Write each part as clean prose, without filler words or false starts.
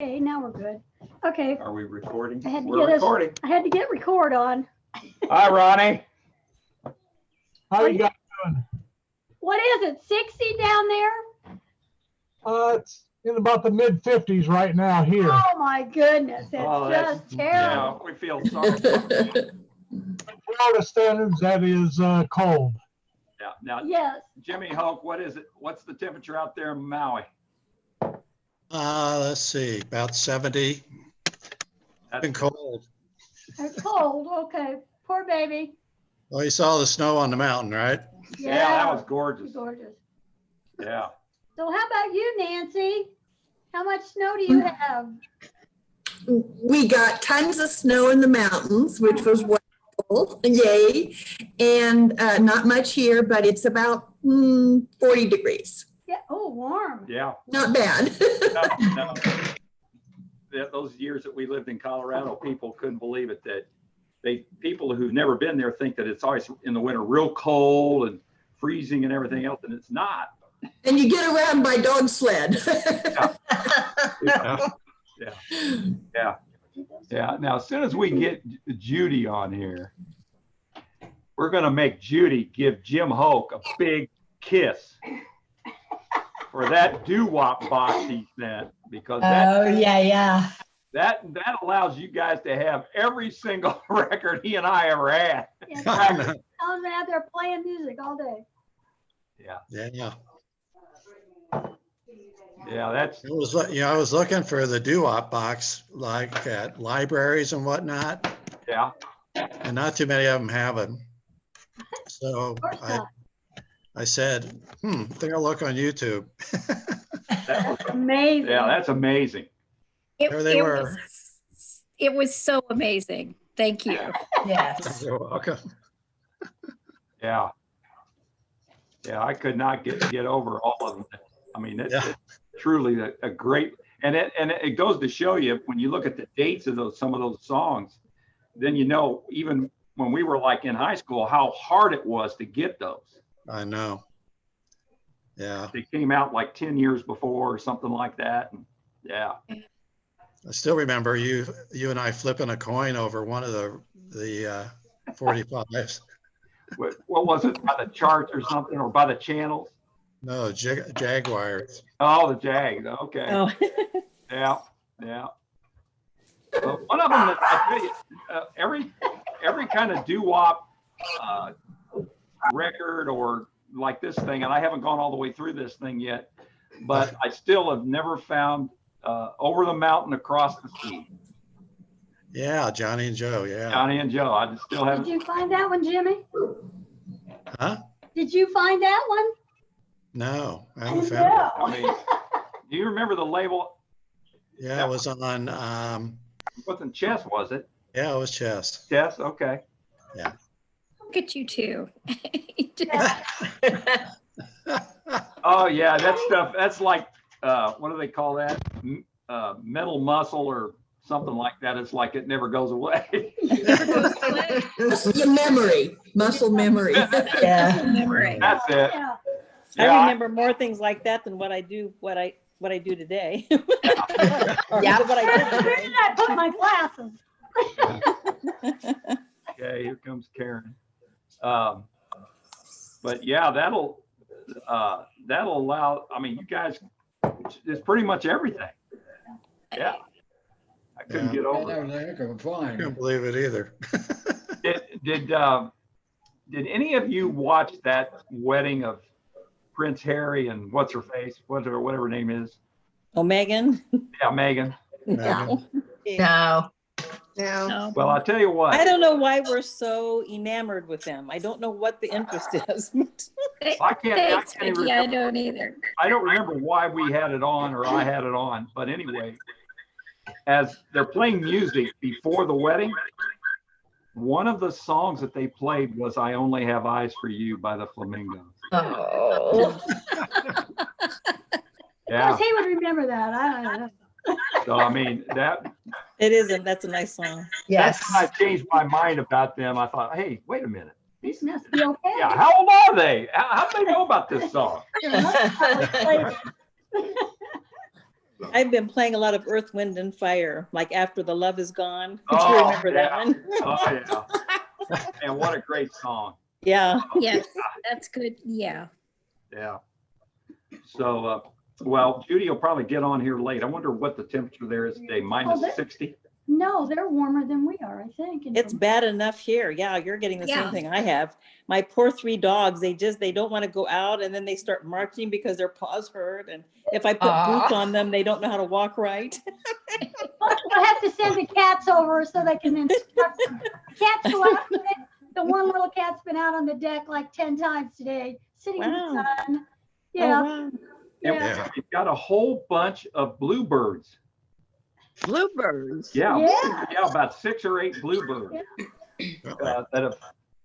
Okay, now we're good. Okay, Are we recording? I had to We're get us, recording. I had to get record on. Hi, Ronnie. How you guys doing? What is it, 60 down there? It's in about the mid 50s right now here. Oh my goodness, Oh, it's that's- just terrible. Yeah, we feel sorry. Florida standards, that is cold. Yeah. Now, Yes, Jimmy Hoke, what is it? What's the temperature out there in Maui? Let's see, about 70. Been cold. it's cold, okay, poor baby. Well, you saw the snow on the mountain, right? Yeah, that was It's gorgeous. gorgeous. Yeah. So how about you, Nancy? How much snow do you have? We got tons of snow in the mountains, which was wonderful. Yay. And not much here, but it's about 40 degrees. Yeah, oh, warm. Yeah. Not bad. No. Those years that we lived in Colorado, people couldn't believe it that people who've never been there think that it's always in the winter real cold and freezing and everything else, and it's not. And you get around by dog sled. Yeah. Now, as soon as we get Judy on here, we're going to make Judy give Jim Hoke a big kiss for that doo-wop box he sent, because yeah. that allows you guys to have every single record he and I ever had. Yeah, tell them out there playing music all day. Yeah. Yeah, that's It was, I was looking for the doo-wop box, like at libraries and whatnot, yeah. and not too many of them have them. So Of course not. I said, I think I'll look on YouTube. Amazing. Yeah, that's amazing. There they were. It was so amazing. Thank you. Yes. You're welcome. Yeah. Yeah, I could not get over all of them. I mean, it's truly a great, and it goes to show you when you look at the dates of some of those songs, then you know, even when we were like in high school, how hard it was to get those. I know. Yeah. They came out like 10 years before or something like that. And yeah. I still remember you and I flipping a coin over one of the 45s. What was it, by the charts or something, or by the channels? No, Jaguars. Oh, the Jags. Okay. Oh. Yeah. Well, one of them that I tell you, every kind of doo-wop record or like this thing, and I haven't gone all the way through this thing yet, but I still have never found Over the Mountain Across the Sea. Yeah, Johnny and Joe. Yeah. Johnny and Joe. I still Did haven't. you find that one, Jimmy? Huh? Did you find that one? No, I haven't found it. I mean, do you remember the label? Yeah, it was on. It wasn't Chess, was it? Yeah, it was Chess. Chess. Okay. Look at you two. Oh yeah, that stuff. That's like what do they call that? Mental muscle or something like that. It's like it never goes away. Your memory, muscle memory. Yeah. Memory. That's it. Yeah. I Yeah, remember more things like that than what I do today. Yeah. What I did Where today. did I put my glasses? Okay, here comes Karen. But yeah, that'll allow. I mean, you guys, it's pretty much everything. Yeah, I couldn't get over it. I couldn't believe it either. Did any of you watch that wedding of Prince Harry and what's her face, whatever her name is? Oh, Megan? Yeah, Megan. No. No. No. Well, I'll tell you what. I don't know why we're so enamored with them. I don't know what the interest is. I can't Thanks, even Vicky. I remember. don't either. I don't remember why we had it on or I had it on, but anyway, as they're playing music before the wedding, one of the songs that they played was "I Only Have Eyes for You" by the Flamingos. Oh. Of Yeah. course, he would remember that. I don't know. So I mean that's That's a nice song. Yes. when I changed my mind about them. I thought, hey, wait a minute. These must be okay. Yeah, how old are they? How do they know about this song? They must probably play it. I've been playing a lot of Earth, Wind and Fire, like After the Love Is Gone. Do you Oh, remember that yeah. one? Oh, yeah. And what a great song. Yeah. Yes, that's good. Yeah. Yeah. So, well, Judy will probably get on here late. I wonder what the temperature there is today, minus that- 60. No, they're warmer than we are, I think. in It's Vermont. bad enough here. Yeah, you're getting the Yeah. same thing I have. My poor 3 dogs, they don't want to go out, and then they start marching because their paws hurt. And if I put boots on them, they don't know how to walk right. I'll have to send the cats over so they can instruct them. Cats go out. The one little cat's been out on the deck like 10 times today, sitting in the Wow. sun. Oh, Yeah, wow. yeah. Yeah. We've got a whole bunch of bluebirds. Bluebirds. Yeah. Yeah. Yeah, about 6 or 8 bluebirds that have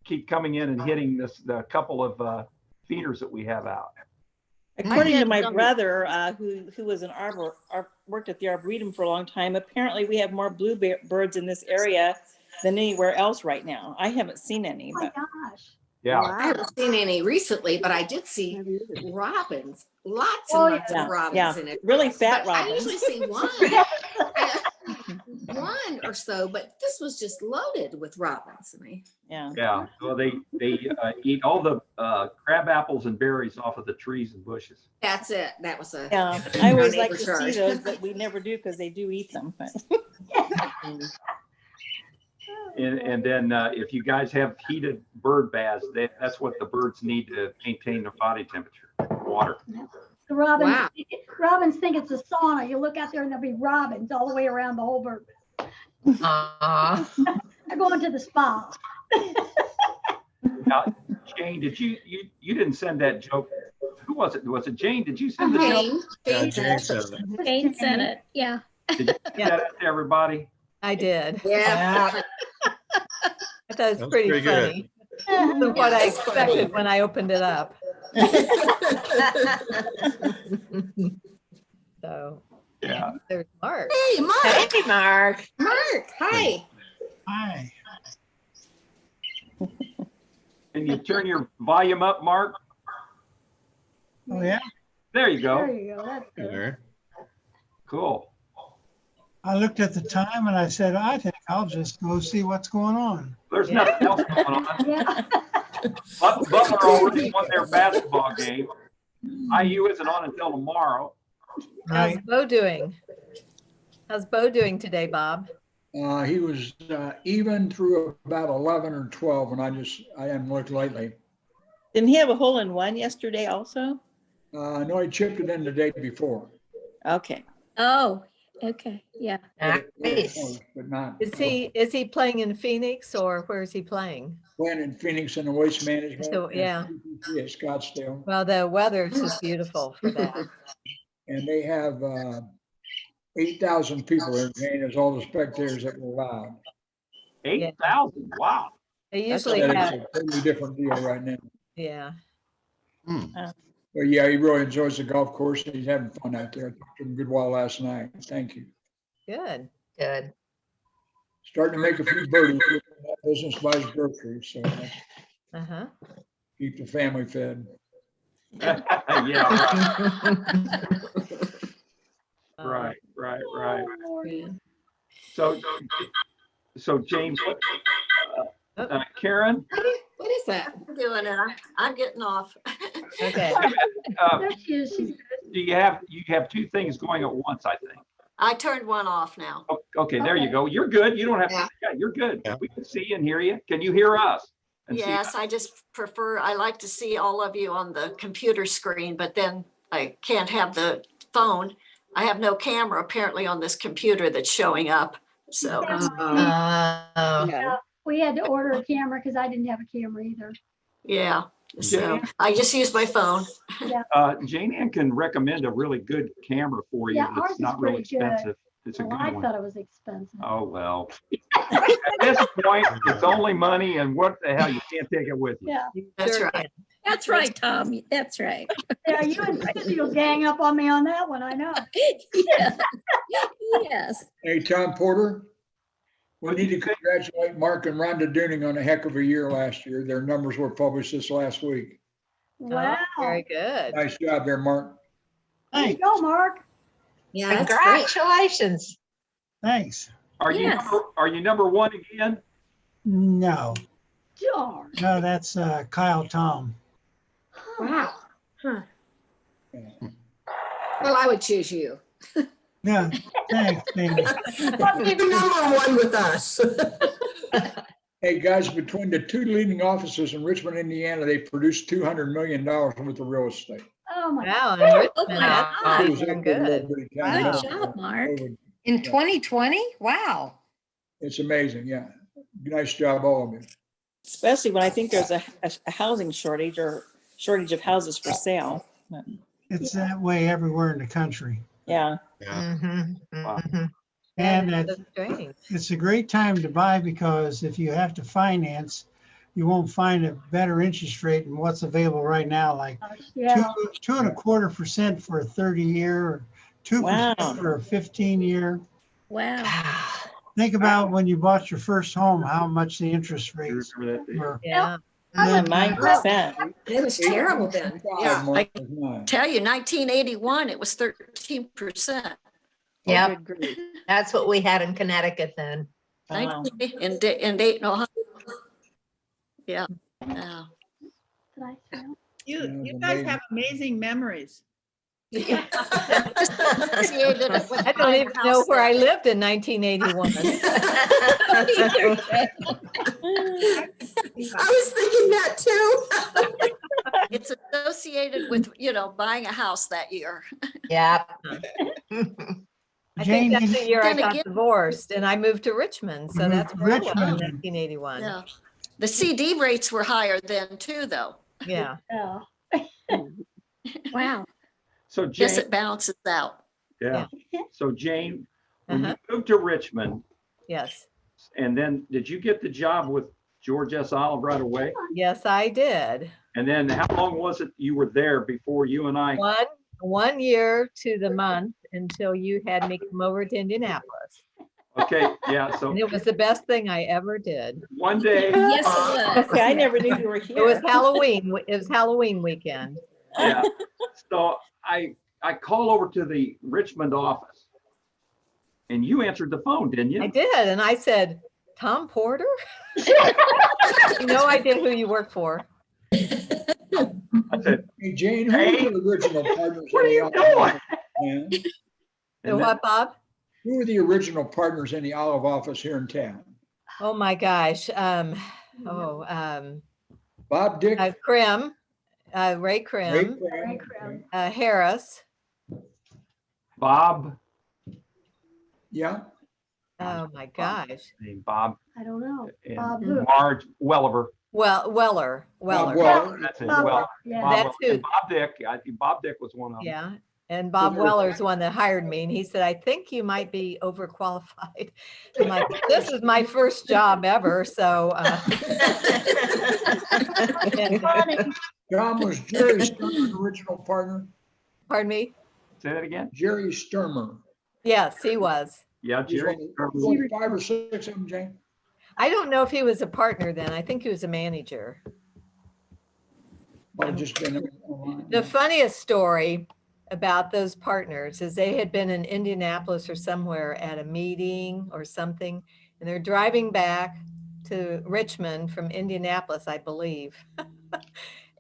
keep coming in and hitting the couple of feeders that we have out. According to had my some- brother, who was an worked at the Arboretum for a long time, apparently we have more bluebirds in this area than anywhere else right now. I haven't seen any, Oh my but gosh. Yeah. I haven't seen any recently, but I did see robins, lots Oh, and lots yeah, of robins yeah. in it. Really fat But I robins. usually see one or so, but this was just loaded with robins. I mean, Yeah. Yeah. Well, they eat all the crab apples and berries off of the trees and bushes. that's it. That was a. Yeah. I always like to neighbor's see yard. those, but we never do because they do eat them. But And then if you guys have heated bird baths, that's what the birds need to maintain their body temperature, water. The robins, Wow. robins think it's a sauna. You look out there and there'll be robins all the way around the whole bird. They're going to the spa. Now, Jane, did you didn't send that joke? Who was it? Was it Jane? Did you send the joke? Jane, Yeah, Jane says it. Jane said it. Yeah. Did you send that out to everybody? I did. Yeah. I thought it That was was pretty pretty good. funny. Than what I That's funny. expected when I opened it up. So Yeah. there's Mark. Hey, Mark. Hey, Mark. Mark. Hi. Hi. Can you turn your volume up, Mark? Oh, yeah. There you go. There you go. That's good. There. Cool. I looked at the time and I said, I think I'll just go see what's going on. There's Yeah. nothing else going on. Yeah. Butler already won their basketball game. IU isn't on until tomorrow. How's Right. Bo doing? How's Bo doing today, Bob? He was even through about 11 or 12, and I haven't looked lately. didn't he have a hole in one yesterday also? No, he chipped it in the day before. Okay. Oh, okay. Yeah. Nice. But not Is he playing in Phoenix or where is he playing? playing in Phoenix in the waste management. So, yeah. At Scottsdale. Well, the weather's just beautiful for that. And they have 8,000 people there, Jane, is all the spectators that were allowed. 8,000. Wow. They That's usually That have, is a totally different deal right now. yeah. But yeah, he really enjoys the golf course. He's having fun out there. I talked to him a good while last night. Thank you. Good. Good. Starting to make a few birdies with that business buys groceries, so that's Uh-huh. keep the family fed. Yeah, Um, right. So James, Karen, What is that? I'm doing it. I'm getting off. Okay. There she is. She's you have 2 things going at once, I think. I turned one off now. Okay, there you Okay. go. You're good. You don't have to, Yeah. yeah, you're good. Yeah. We can see and hear you. Can you hear us? And see Yes, I just I like to see all of you on the computer screen, but then I can't have the phone. I have no camera apparently on this computer that's showing up. So, Oh. We had to order a camera because I didn't have a camera either. yeah. So I just use my phone. Jane Ann can recommend a really good camera for you. Yeah, ours That's is not really pretty good. expensive. It's a Well, I good one. thought it was expensive. Oh, well. At this point, it's only money and what the hell, you can't take it with you. Yeah. That's Sure right. can. That's right, Tom. That's right. Yeah, you and Chrissy will gang up on me on that one, I know. Yeah. Yes. Hey, Tom Porter, we need to congratulate Mark and Rhonda Dooning on a heck of a year last year. Their numbers were published this last week. Oh, Wow. very good. Nice job there, Mark. There you go, Mark. Yeah, that's great. Congratulations. Thanks. Are you, Yes. are you number one again? No, Darn. no, that's Kyle Tom. Wow. Huh. Well, I would choose you. Yeah, thanks, Amy. You're number one with us. Hey, guys, between the two leading offices in Richmond, Indiana, they produced $200 million worth of real estate. Oh, my. Wow, and Oh Richmond, my that's God. pretty It was darn up there a little good. bitty town. Good job, Mark. In 2020? Wow. It's amazing, yeah. Nice job, all of you. Especially when I think there's a housing shortage or shortage of houses for sale. It's that way everywhere in the country. Yeah. Yeah. Mhm, Wow. mhm. And That's it's, so strange. it's a great time to buy because if you have to finance, you won't find a better interest rate than what's available right now, like Yeah. 2.25% for a 30-year, or 2% Wow. for a 15-year. Wow. Think about when you bought your first home, how much the interest rates Remember that day? were. Yeah. Yeah, 9%. It was terrible then. Yeah, I Mine. tell you, 1981, it was 13%. Yep, that's what we had in Connecticut then. Wow. In Dayton, Ohio. Yeah. Yeah. Did I say that? You guys have amazing memories. Associated with I don't buying a even know house where I that- lived in 1981. I was thinking that too. It's associated with, buying a house that year. Yep. I Jane, think that's the year I Then got again- divorced and I moved to Richmond. So You moved that's to where I was in Richmond. 1981. Yeah. The CD rates were higher then too, though. Yeah. Yeah. Wow. So Guess Jane, it balances out. yeah. So Jane, when Uh-huh. you moved to Richmond, Yes. and then did you get the job with George S. Olive right away? Yes, I did. And then how long was it you were there before you and I? One year to the month until you had me come over to Indianapolis. Okay, yeah, so And it was the best thing I ever did. one day, Yes, it was. Okay, I never knew you were It was here. Halloween. It was Halloween weekend. yeah, so I call over to the Richmond office. And you answered the phone, didn't I you? did. And I said, Tom Porter? No idea who you work for. I said, Hey, Jane, who were the original partners? what are in the you Olive doing? Office, man? The And then- what, Bob? Who were the original partners in the Olive Office here in town? Oh, my gosh. Bob Dick? Krim, Ray Ray Krim, Cram, Cram. Harris. Bob, Yeah, Oh, my gosh. name Bob I don't know. and Bob who? Marge Welliver. Well, Weller. Bob Weller. That's it, Bob, Weller. yeah. Bob That's Weller. who- And Bob Dick, I think Bob Dick was one of them. Yeah. And Bob Weller's the one that hired me. And he said, I think you might be overqualified. I'm like, this is my first job ever. So, and- Funny. John, was Jerry Sturmer the original partner? pardon me? Say that again? Jerry Sturmer. Yes, he was. Yeah, He's Jerry. one of 5 or 6 of them, Jane? I don't know if he was a partner then. I think he was a manager. Might have just been online. The funniest story about those partners is they had been in Indianapolis or somewhere at a meeting or something, and they're driving back to Richmond from Indianapolis, I believe.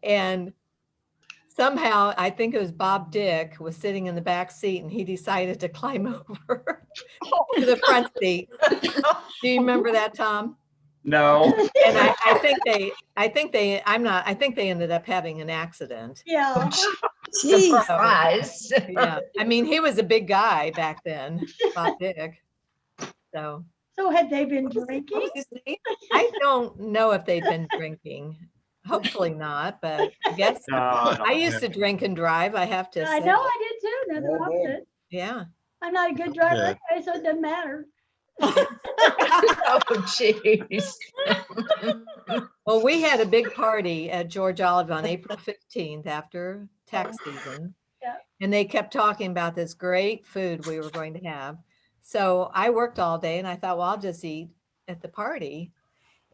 And somehow, I think it was Bob Dick was sitting in the back seat and he decided to climb over to the front seat. Do you remember that, Tom? No. And I think they ended up having an accident. Yeah. Surprise. Yeah, I mean, he was a big guy back then, Bob Dick. So So had they been what drinking? was his name? I don't know if they've been drinking. Hopefully not, but I guess No, I used to drink and drive, I have to I say. know I did too. Nothing Oh, wrong boy. with it. Yeah. I'm not a good driver Good. anyway, so it doesn't matter. Oh, jeez. Well, we had a big party at George Olive on April 15th after tax season. Yeah. And they kept talking about this great food we were going to have. So I worked all day and I thought, well, I'll just eat at the party.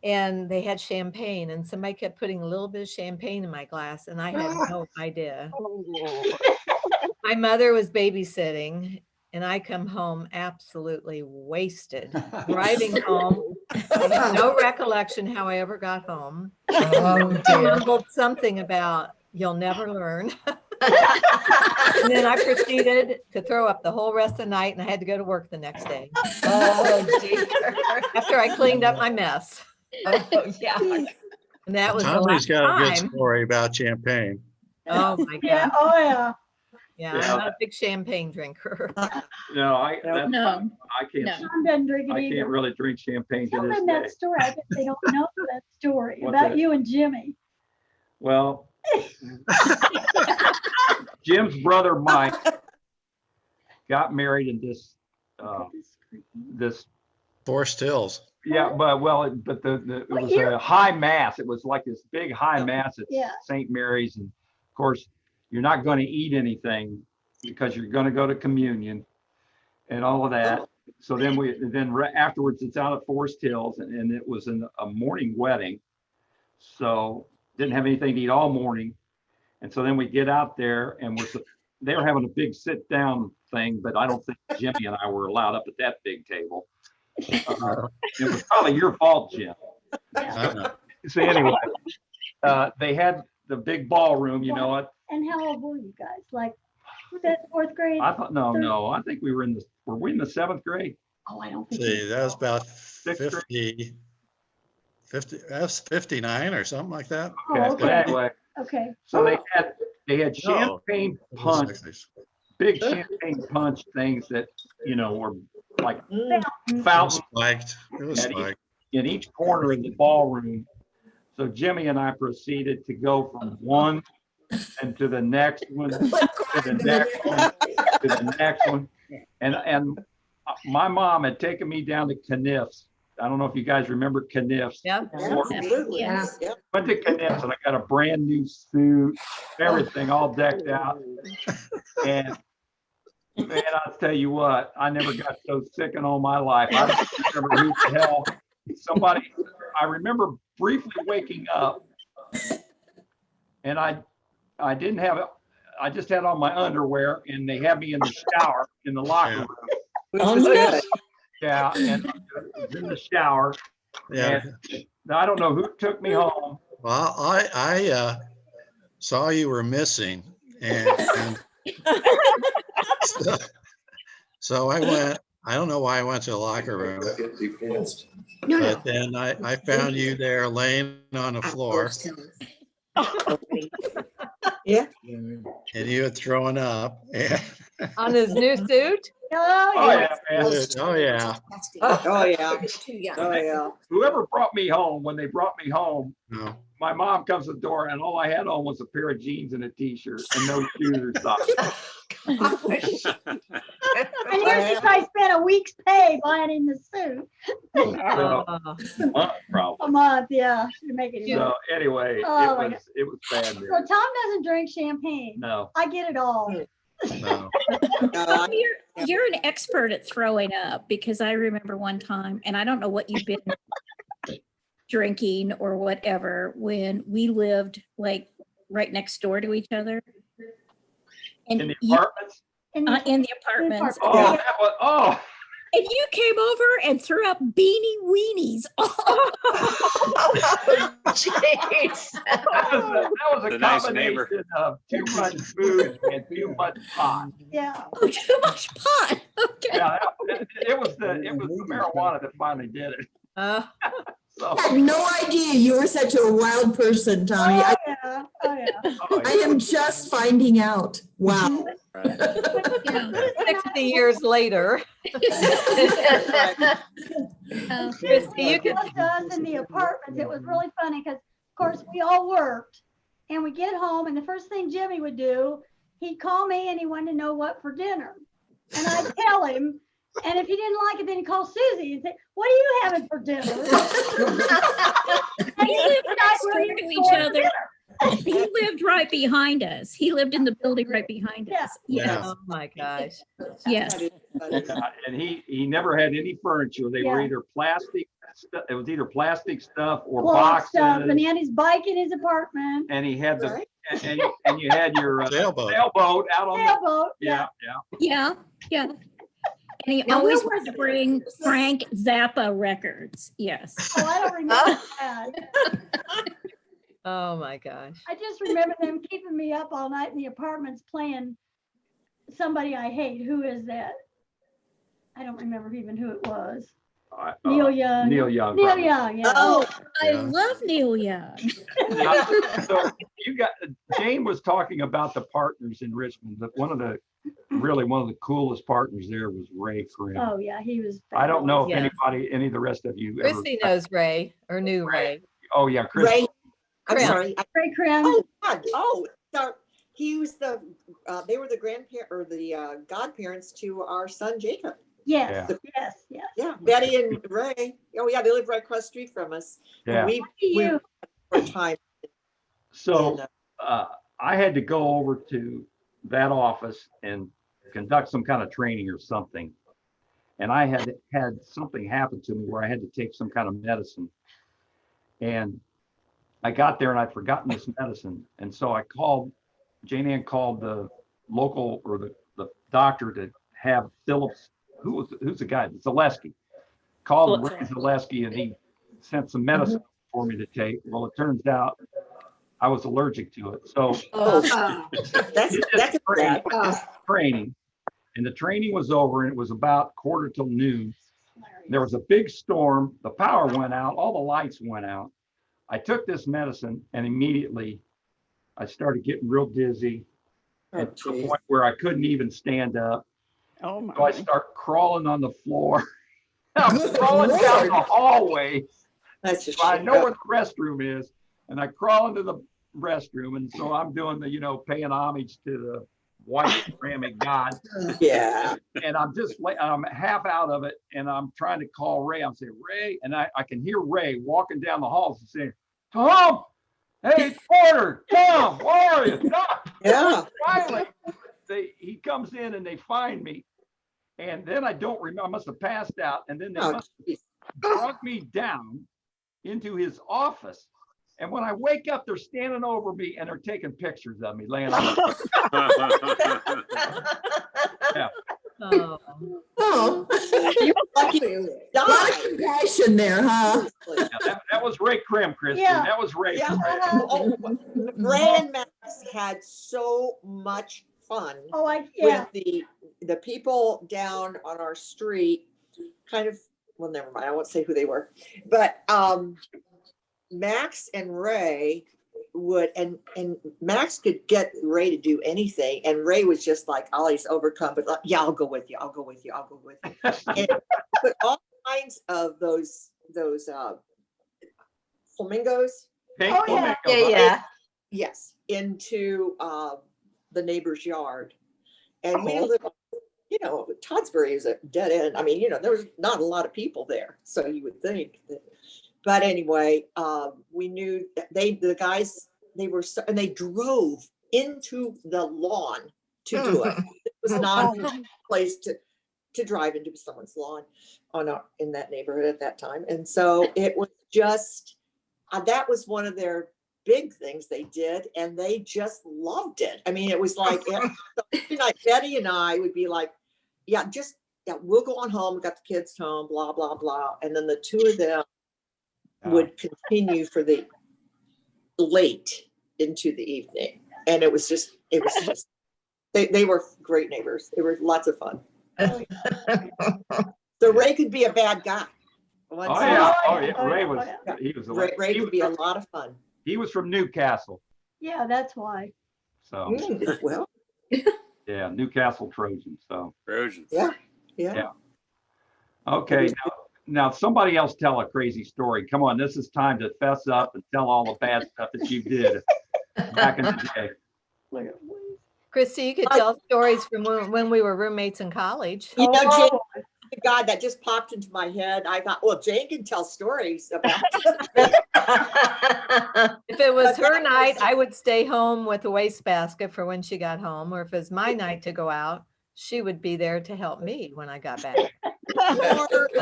And they had champagne and somebody kept putting a little bit of champagne in my glass and I had no idea. My mother was babysitting and I come home absolutely wasted. Driving home, I have no recollection how I ever got home. Oh, I dear. mumbled something about you'll never learn. And then I proceeded to throw up the whole rest of the night, and I had to go to work the next day Oh, dear. after I cleaned up my mess. Oh, yeah. And that was the Tommy's last got a good time. story about champagne. Oh, my Yeah, God. oh, yeah. Yeah, Yeah. I'm not a big champagne drinker. No, I can't, No. Sean doesn't drink it I either. can't really drink champagne to Tell this them day. that story. I bet they don't know that story What's about that? you and Jimmy. Well, Jim's brother Mike got married in this, Forest Hills. yeah, but it What was year? a high mass. It was like this big high mass at Yeah. St. Mary's. And of course, you're not going to eat anything because you're going to go to communion and all of that. So then afterwards, it's out at Forest Hills, and it was a morning wedding. So didn't have anything to eat all morning. And so then we get out there, and they were having a big sit down thing, but I don't think Jimmy and I were allowed up at that big table. It was probably your fault, Jim. So anyway, they had the big ballroom, you know what? And how old were you guys? Like fifth, fourth grade? I thought, no, I think were we in the 7th grade? Oh, I don't think. See, that was about Sixth grade? 50, that's 59 or something like that. Oh, Okay, but okay. anyway, Okay. so they had champagne punch, big champagne punch things that, were like fountains Spiked. It was At each- spiked. in each corner of the ballroom. So Jimmy and I proceeded to go from one and to the next one, to the next one, to the next one. And my mom had taken me down to Kniff's. I don't know if you guys remember Kniff's. Yeah. Absolutely. Yes. Went to Kniff's and I got a brand new suit, everything all decked out. And man, I'll tell you what, I never got so sick in all my life. I don't remember who the hell, I remember briefly waking up and I didn't have it. I just had on my underwear and they had me in the shower in the locker room. Oh, no. Yeah, and I was in the shower. Yeah. And I don't know who took me home. Well, I saw you were missing, and so I went. I don't know why I went to the locker room, but then I found you there laying on the floor, Yeah. and you had thrown up. And, On his new suit? Oh, Oh yeah. yeah, man. oh yeah. Oh, yeah. Oh, yeah. Whoever brought me home, when they brought me home, No. my mom comes to the door and all I had on was a pair of jeans and a t-shirt and no shoes or socks. And here's this guy spent a week's pay buying in the suit. So, Oh, probably. A month, yeah. To make it. So anyway, Oh, my it was bad So news. Tom doesn't drink champagne. No. I get it all. No. You're an expert at throwing up because I remember one time, and I don't know what you've been drinking or whatever, when we lived like right next door to each other. And In the you- apartments? In the- in the apartments. Oh, Yeah. that was, oh, And you came over and threw up beanie weenies. Jeez. that was a The nice neighbor. combination of too much food and too much pot. Yeah. Oh, too much pot. Okay. Yeah, it was the marijuana that finally did it. So, I had no idea you were such a wild person, Tommy. Oh, I, yeah. Oh, yeah. oh, I am just finding out. Wow. Yeah. 60 years later. Christy, you It can. was to us in the apartments. It was really funny because, of course, we all worked and we get home and the first thing Jimmy would do, he'd call me and he wanted to know what for dinner. And I'd tell him, and if he didn't like it, then he'd call Susie and say, "What are you having for dinner?" And We he lived would next decide door what he to was each going for other. dinner. He lived right behind us. He lived in the building right behind Yeah. us. Yes. Oh, my gosh. Yes. and he never had any furniture. They were Yeah. either plastic. It was either plastic stuff or Cloth boxes. stuff, and he had his bike in his apartment. And he had and you had your Sailboat. sailboat out on the Sailboat. yeah. Yeah. Yeah. And he Now, always where wanted to was bring this? Frank Zappa records. Yes. Oh, I don't remember that. Oh, my gosh. I just remember them keeping me up all night in the apartments playing Somebody I Hate. Who is that? I don't remember even who it was. Neil Young. Neil Young. Neil probably. Young, yeah. Oh, I Yeah. love Neil Young. So you got, Jane was talking about the partners in Richmond, but one of the coolest partners there was Ray Krim. Oh, yeah, he was. I don't know if Yeah. any of the rest of you ever. Chrissy knows Ray or knew Ray. Oh, yeah, Chris. Ray, I'm Krim. sorry. Ray Krim. Oh, God. Oh, so he was they were the grandparent or the godparents to our son Jacob. Yes, Yeah. yes, yes. Yeah, Betty and Ray. Oh, yeah, they live right across the street from us. And Yeah. we You. for a time. So And, I had to go over to that office and conduct some kind of training or something. And I had something happen to me where I had to take some kind of medicine. And I got there and I'd forgotten this medicine. And so Jane Ann called the local or the doctor to have Phillips, who's the guy? Zaleski. Called Ray Zaleski and he sent some medicine for me to take. Well, it turns out I was allergic to it. So that's bad. training, and the training was over and it was about 1:45 There was a big storm. The power went out. All the lights went out. I took this medicine and immediately I started getting real dizzy to the point where I couldn't even stand up. Oh my. So I start crawling on the floor. I'm crawling down the hallway. That's just I know where the restroom is, and I crawl into the restroom, and so I'm doing the, paying homage to the white ceramic god. Yeah. And I'm I'm half out of it, and I'm trying to call Ray. I'm saying, Ray, and I can hear Ray walking down the halls and saying, Tom, hey, Porter, Tom, where are you? Tom. Yeah. Finally, he comes in and they find me, and then I don't remember. I must have passed out, and then they must have drug me down into his office. And when I wake up, they're standing over me and they're taking pictures of me laying on the yeah. Oh, You were lucky to a lot of die. compassion there, huh? Yeah, that was Ray Krim, Christian. Yeah. That was Ray. Yeah. Krim. Ray and Max had so much fun Oh, yeah. with the people down on our street. Kind of, well, never mind. I won't say who they were, but Max and Ray would, and Max could get Ray to do anything, and Ray was just like always overcome, but like, yeah, I'll go with you. I'll go with you. I'll go with you. And put all kinds of those flamingos. Pink Oh, yeah. flamingo. Yeah. Yes, into the neighbor's yard. And we live, Toddsbury is a dead end. I mean, there was not a lot of people there. So you would think that, but anyway, we knew that the guys, and they drove into the lawn to do it. It was not a place to drive into someone's lawn in that neighborhood at that time. And so it was just, that was one of their big things they did, and they just loved it. I mean, it was like, every night Betty and I would be like, we'll go on home. We got the kids home, blah, blah, blah. And then the two of them would continue for the late into the evening. And it was just, they were great neighbors. They were lots of fun. So Ray could be a bad guy. Oh yeah. Ray was. He was. Ray could be a lot of fun. He was from Newcastle. Yeah, that's why. So. Well. Yeah, Newcastle Trojans. So. Trojans. Yeah. Okay. Now somebody else tell a crazy story. Come on, this is time to fess up and tell all the bad stuff that you did back in the day. Christy, you could tell stories from when we were roommates in college. Jane, God, that just popped into my head. I thought, well, Jane can tell stories about If it was her night, I would stay home with a wastebasket for when she got home, or if it's my night to go out, she would be there to help me when I got back.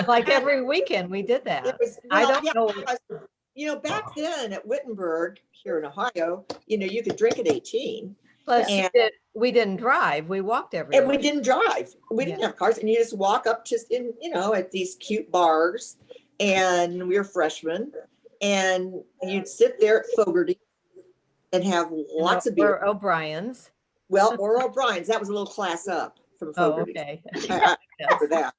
Like every weekend we did that. I don't know. Back then at Wittenberg here in Ohio, you could drink at 18. Plus, we didn't drive. We walked And we everywhere. didn't drive. We didn't Yeah. have cars, and you just walk up to, at these cute bars, and we were freshmen, and you'd sit there at Fogarty and have lots of beer. Or O'Brien's. Well, or O'Brien's, that was a little class up from Oh, Fogarty's. okay. I remember that.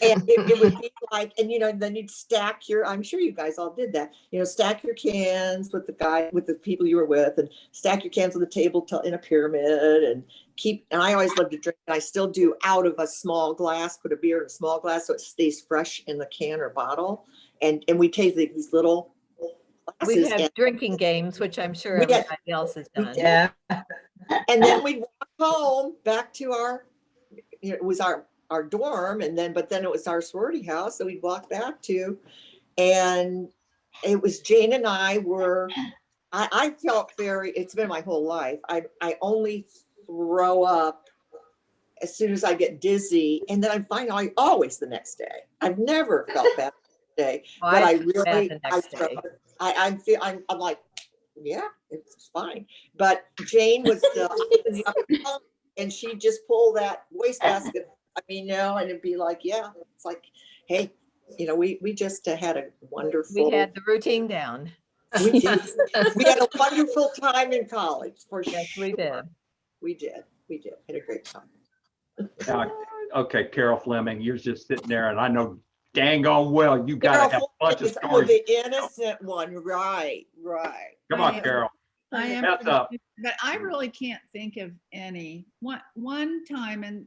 And it would be like, and then you'd stack I'm sure you guys all did that, stack your cans with the people you were with, and stack your cans on the table in a pyramid, and I always loved to drink, and I still do, out of a small glass, put a beer in a small glass so it stays fresh in the can or bottle. And we take these little We glasses. had and drinking games, which I'm sure We had- everybody else has done. Yeah. And then we'd walk home back to it was our dorm, but then it was our sorority house that we'd walk back to. And it was Jane and I felt it's been my whole life. I only throw up as soon as I get dizzy, and then I'm fine always the next day. I've never felt bad the next day, Oh, but I felt bad really, the next day. I'm like, yeah, it's fine. But Jane was and she'd just pull that wastebasket. And it'd be like, yeah, it's like, hey, we just had a wonderful. We had the routine down. We did. We had a wonderful time in college, for sure. Yes, we did. We did. Had a great time. Okay, Carol Fleming, you're just sitting there, and I know dang on well you gotta have a bunch of It's stories. the innocent one, right. Come on, Carol. I am, That's up. but I really can't think of any. One time, and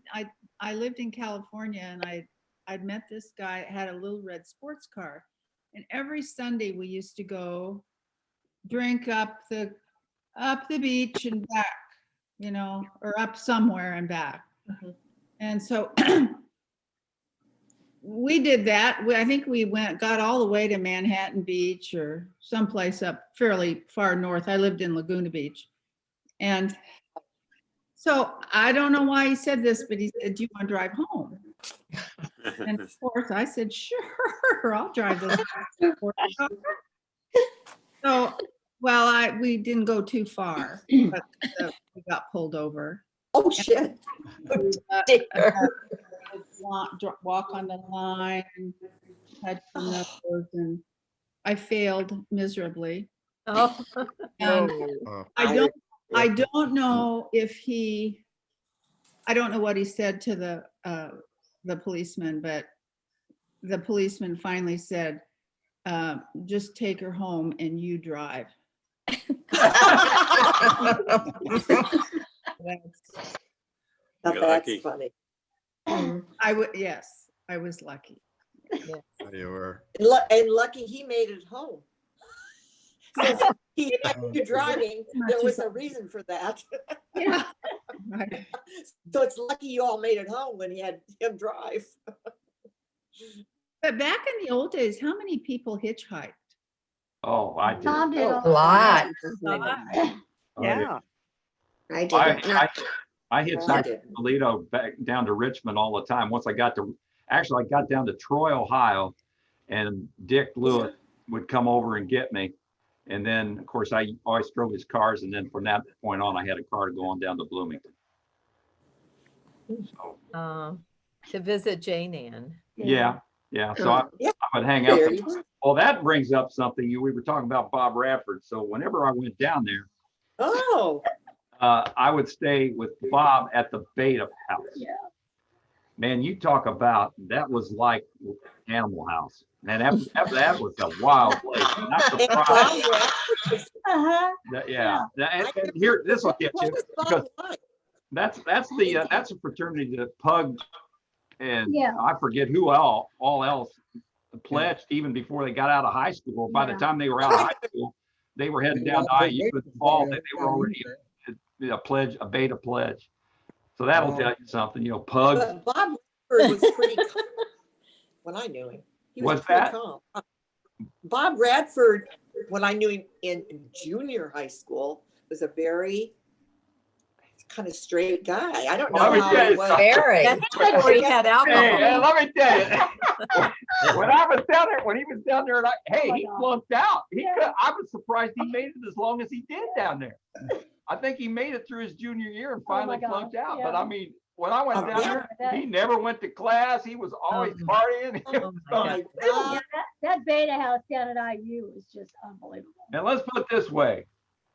I lived in California, and I'd met this guy that had a little red sports car, and every Sunday we used to go drink up the beach and back, or up somewhere and back. Mhm. And so we did that. I think we got all the way to Manhattan Beach or someplace up fairly far north. I lived in Laguna Beach. And so I don't know why he said this, but he said, "Do you want to drive home?" And of course I said, "Sure, I'll drive this." So, we didn't go too far, but we got pulled over. Oh, shit. Walk on the line, had some numbers, and I failed miserably. Oh, And Oh, I don't know I don't know what he said to the policeman, but the policeman finally said, "Just take her home and you drive." That's funny. Yes, I was lucky. you were. And lucky he made it home. Since he had you driving, there was a reason for that. Yeah. Right. So it's lucky you all made it home when he had him drive. But back in the old days, how many people hitchhiked? Oh, I did. Tom did A lot. Yeah. I did. I hit Toledo back down to Richmond all the time. Once I got down to Troy, Ohio, and Dick Lewis would come over and get me. And then, of course, I always drove his cars. And then from that point on, I had a car to go on down to Bloomington. So, to visit Jane Ann. yeah. So I would hang out. Well, that brings up something. We were talking about Bob Radford. So whenever I went down there, I would stay with Bob at the Beta House. Yeah. Man, you talk about, that was like Animal House. Man, that was a wild place. And I'm surprised. And here, this will get you, because that's a fraternity that Pug and I forget who all else pledged even before they got out of high school. By the time they were out of high school, they were heading down to IU in the fall. They were already a Beta pledge. So that'll tell you something, Pug. But Bob Radford was pretty calm when I knew him. He was pretty calm. Bob Radford, when I knew him in junior high school, was a very kind of straight guy. I don't know how he was. That's where he had alcohol. Hey, let me tell you. When he was down there, he flunked out. I was surprised he made it as long as he did down there. I think he made it through his junior year and Oh my finally God, flunked out. But yeah. I mean, when I went Oh, down yeah. there, he never went to class. He was always Oh. partying. Oh my God. Yeah, that Beta House down at IU was just unbelievable. And let's put it this way.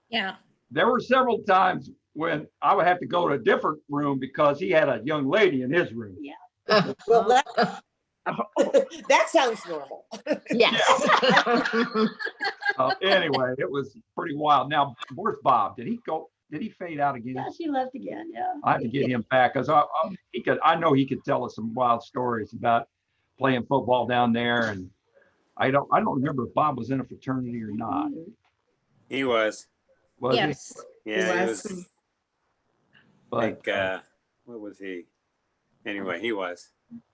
Yeah. There were several times when I would have to go to a different room because he had a young lady in his room. Yeah. Well, that sounds normal. Yes. Anyway, it was pretty wild. Now, where's Bob? Did he fade out again? Yeah, she left again, yeah. I have to get him back because I know he could tell us some wild stories about playing football down there. And I don't remember if Bob was in a fraternity or not. He was. Was Yes. Yeah, he was. was. he? Like, what was he? Anyway, he was.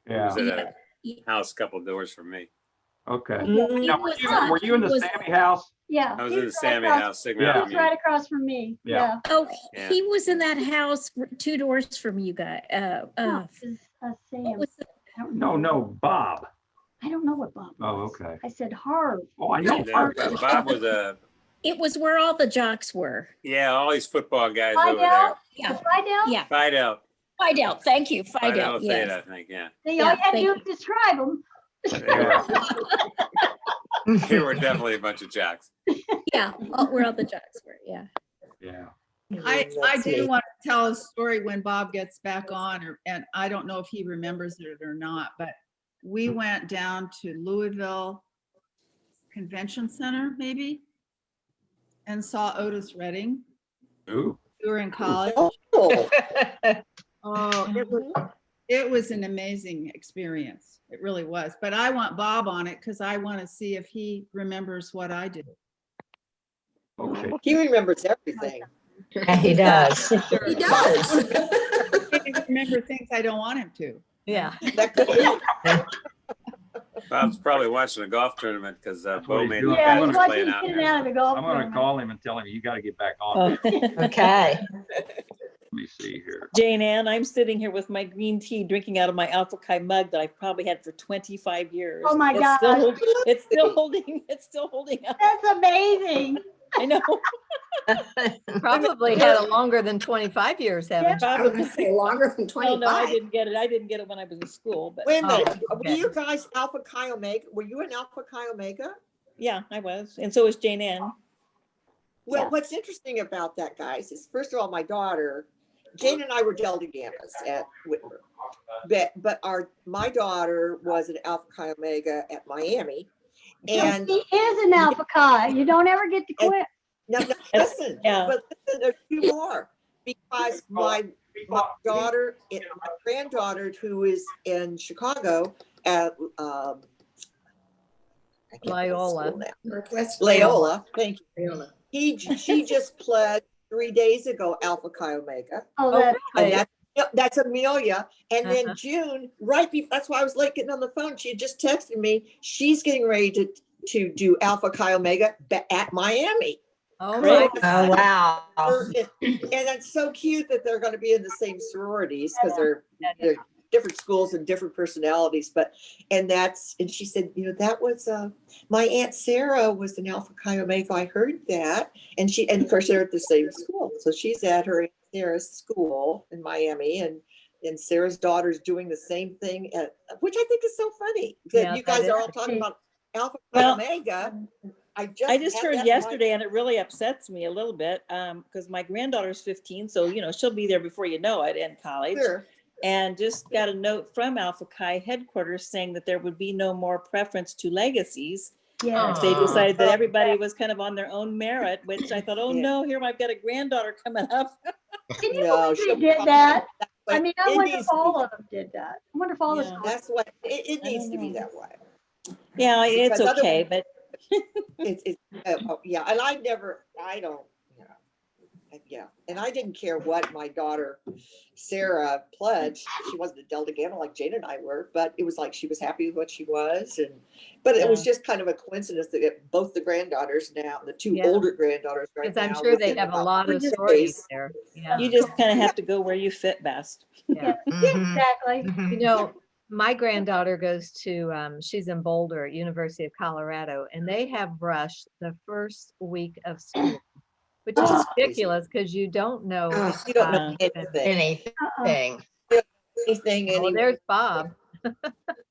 He Yeah. was at a house a couple doors from me. Okay. Mm-hmm. Now, were you in the Sammy house? Yeah. I was he in the right Sammy across- house, Sigma He was Avenue. right across from me, Yeah. yeah. Oh, Yeah. he was in that house 2 doors from you guys. Sam. What was the- I don't No, know. no, Bob. I don't know what Bob Oh, was. okay. I said Harv. Oh, I know. Bob was It was where all the jocks were. all these football guys over there. Fidel? Yeah. Fidel? Yeah. Fidel. Fidel. Thank you. Fidel. Fidel, Yes. I think, yeah. See, all you had to thank do was describe them. They were definitely a bunch of jocks. Yeah. Where all the jocks were. Yeah. Yeah. I do want to tell a story when Bob gets back on, and I don't know if he remembers it or not, but we went down to Louisville Convention Center, maybe, and saw Otis Redding. Ooh. We were in college. Oh, Oh, it was an amazing experience. It really was. But I want Bob on it because I want to see if he remembers what I did. Okay. he remembers everything. He does. He does. He can remember things I don't want him to. Yeah. That could be. Bob's probably watching a golf tournament because what Bo he's made doing. Yeah, I'm he's gonna watching playing out getting there. out of the golf I'm going to tournament. call him and tell him you got to get back on. Okay. Let me see here. Jane Ann, I'm sitting here with my green tea, drinking out of my Alpha Chi mug that I've probably had for 25 years. Oh my It's still gosh. hold- It's still holding. It's still holding up. That's amazing. I know. Probably had it longer than 25 years, haven't you? I was gonna say longer than Oh, no, I 25. didn't get it. I didn't get it when I was in school, but Wait a minute. Oh, Were okay. you guys Alpha Chi Omega? Were you in Alpha Chi Omega? yeah, I was. And so was Jane Ann. Well, Yeah. what's interesting about that, guys, is first of all, my daughter, Jane and I were Delta Gammas at Whitmer. But my daughter was an Alpha Chi Omega at Miami. And He is an Alpha Chi. You don't ever get to quit. no, listen, Yeah. but listen, there's two more. Because my daughter, my granddaughter, who is in Chicago at I can't think of the Loyola. school now. Northwest Loyola, thank you. Loyola. She just pledged 3 days ago Alpha Chi Omega. Oh, Oh, that's And really? that's Amelia. And then Uh-huh. June, right before, that's why I was late getting on the phone. She had just texted me. She's getting ready to do Alpha Chi Omega at Miami. Oh, Great. my God. Wow. And it's so cute that they're going to be in the same sororities because they're different schools and different personalities. And she said, that was my Aunt Sarah was an Alpha Chi Omega. I heard that. And of course they're at the same school. So she's at her Aunt Sarah's school in Miami, and Sarah's daughter's doing the same thing, which I think is so funny. That Yeah, you guys that are all is. talking about Alpha Chi Well, Omega. I just had that heard in my- yesterday, and it really upsets me a little bit because my granddaughter's 15, so she'll be there before you know it in college. Sure. And just got a note from Alpha Chi headquarters saying that there would be no more preference to legacies. yeah. They decided that everybody was kind of on their own merit, which I thought, oh Yeah. no, here I've got a granddaughter coming up. Can you No, believe she'll they did probably- that? but I mean, I it wonder needs if to be- all of them did that. I wonder if all the Yeah. schools. That's what it I needs don't to be know. that way. Yeah, it's Because okay, otherwise- but Yeah, and I don't, yeah, and I didn't care what my daughter Sarah pledged. She wasn't a Delta Gamma like Jane and I were, but it was like she was happy with what she was, but it was just kind of a coincidence that both the granddaughters now, the two Yeah. older granddaughters right Because now. I'm sure they within have a about lot of 3 stories days. there. Yeah. you just kind of have to go where you fit best. Yeah. Exactly. You know, my granddaughter goes to, she's in Boulder, University of Colorado, and they have brush the first week of school. which is ridiculous because you don't know You don't know anything. anything. Anything, Well, anyway. there's Bob.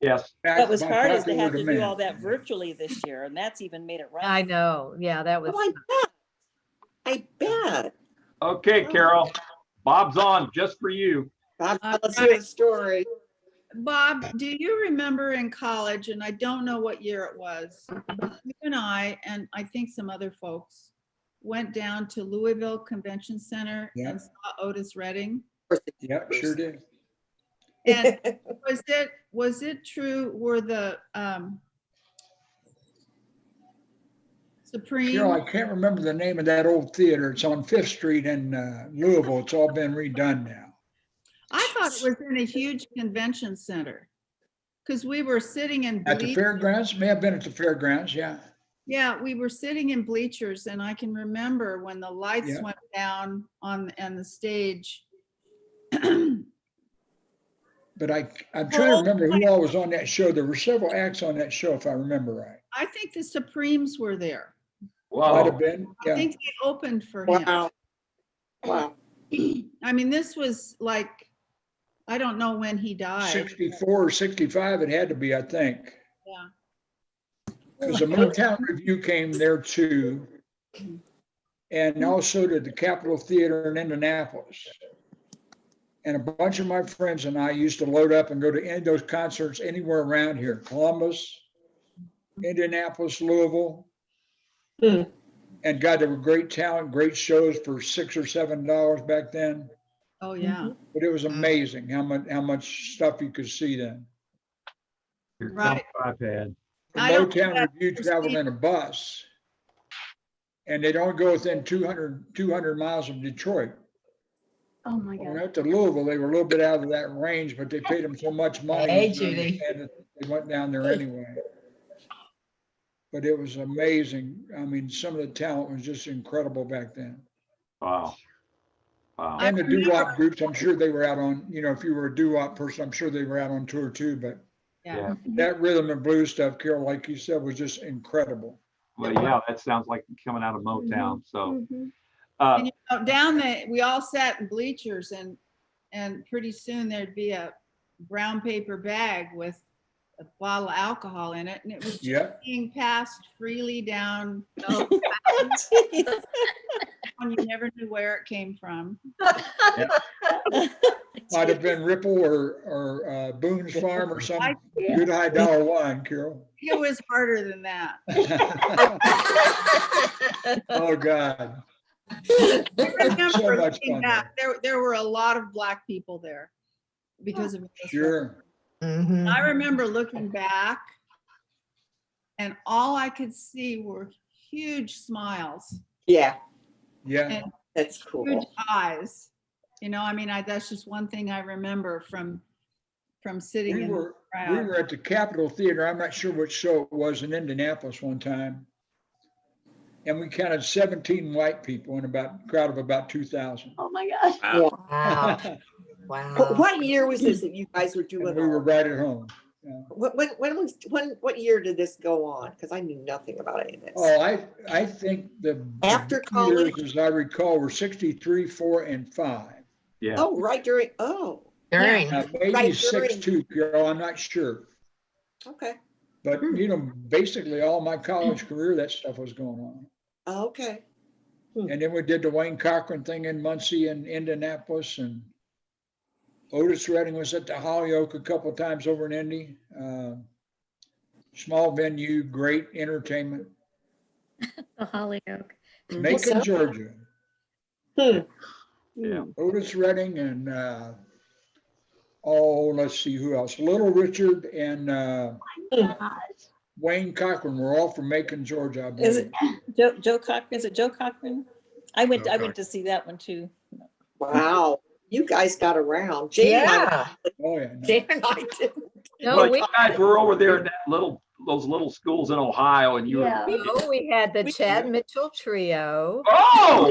Yes. What was By hard is they popular have to do demand. all that virtually this year, and that's even made it right. I know. Yeah, that was. Oh, I bet. Okay, Carol, Bob's on just for you. Let's hear the story. Bob, do you remember in college, and I don't know what year it was, you and I think some other folks went down to Louisville Convention Center Yeah. and saw Otis Redding? Yep, sure did. And was it true, were the Supreme? Carol, I can't remember the name of that old theater. It's on Fifth Street in Louisville. It's all been redone now. I thought it was in a huge convention center. Because we were sitting in At the bleachers. fairgrounds, may have been at the fairgrounds, yeah. Yeah, we were sitting in bleachers, and I can remember when the lights Yeah. went down on the stage. But I'm trying to remember who all was on that show. There were several acts on that show, if I remember right. I think the Supremes were there. Might have been, I yeah. think they opened for him. Wow. Wow. I mean, this was like, I don't know when he died. 64 or 65, it had to be, I think. Yeah. Because the Motown Review came there too. And also to the Capitol Theater in Indianapolis. And a bunch of my friends and I used to load up and go to any of those concerts anywhere around here, Columbus, Indianapolis, Louisville. And God, there were great talent, great shows for $6 or $7 back then. Oh, yeah. But it was amazing how much stuff you could see then. Your Right. iPad. The I don't Motown think I've Review ever traveled seen- in a bus. And they don't go within 200 miles of Detroit. Oh, my When God. out to Louisville, they were a little bit out of that range, but they paid them so much money. Hey, to Judy. understand that They went down there anyway. But it was amazing. I mean, some of the talent was just incredible back then. Wow. Wow. And the remember- doo-wop groups, I'm sure they were out on, if you were a doo-wop person, I'm sure they were out on tour too, but Yeah. that rhythm and blues stuff, Carol, like you said, was just incredible. Well, yeah, that sounds like coming out of Motown. So, Mhm. And you know, we all sat in bleachers, and pretty soon there'd be a brown paper bag with a bottle of alcohol in it, and it was just Yeah. being passed freely down. Jeez. And you never knew where it came from. Might have been Ripple or Boone's Farm or some I good high dollar wine, Carol. think it was harder than that. Oh, God. I remember So much looking fun. back, there were a lot of Black people there because of this. Sure. Mhm. I remember looking back, and all I could see were huge smiles, Yeah, Yeah. and that's huge cool. eyes. You know, I mean, that's just one thing I remember from sitting We in the were crowd. at the Capitol Theater. I'm not sure which show it was in Indianapolis one time. And we counted 17 white people in a crowd of about 2,000. Oh, my gosh. Wow. Wow. What, Wow. what year was this that you guys were And doing? we were all right at home. Yeah. what year did this go on? Because I knew nothing about any of this. Oh, I think the After big years, college? as I recall, were 63, 4, and 5. yeah. Oh, right during, During. Maybe Right 6 during. too, Carol, I'm not sure. okay, But, basically all my college career, that stuff was going on. okay. And then we did the Wayne Cochran thing in Muncie and Indianapolis, and Otis Redding was at the Hollyoak a couple of times over in Indy. Small venue, great entertainment. The Hollyoak. Macon, Georgia. Yeah. Otis Redding and, let's see who else. Little Richard and Gosh. Wayne Cochran were all from Macon, Georgia, I Is believe. it Joe Cochran? Is it Joe Cochran? I went Cochran. to see that one too. Wow, you guys got around. Jane and I- Yeah. Oh, yeah. no. Jane and I didn't. No, Well, we, you guys were over there in those little schools in Ohio, and you Yeah. were. we had the Chad Mitchell Trio. Oh,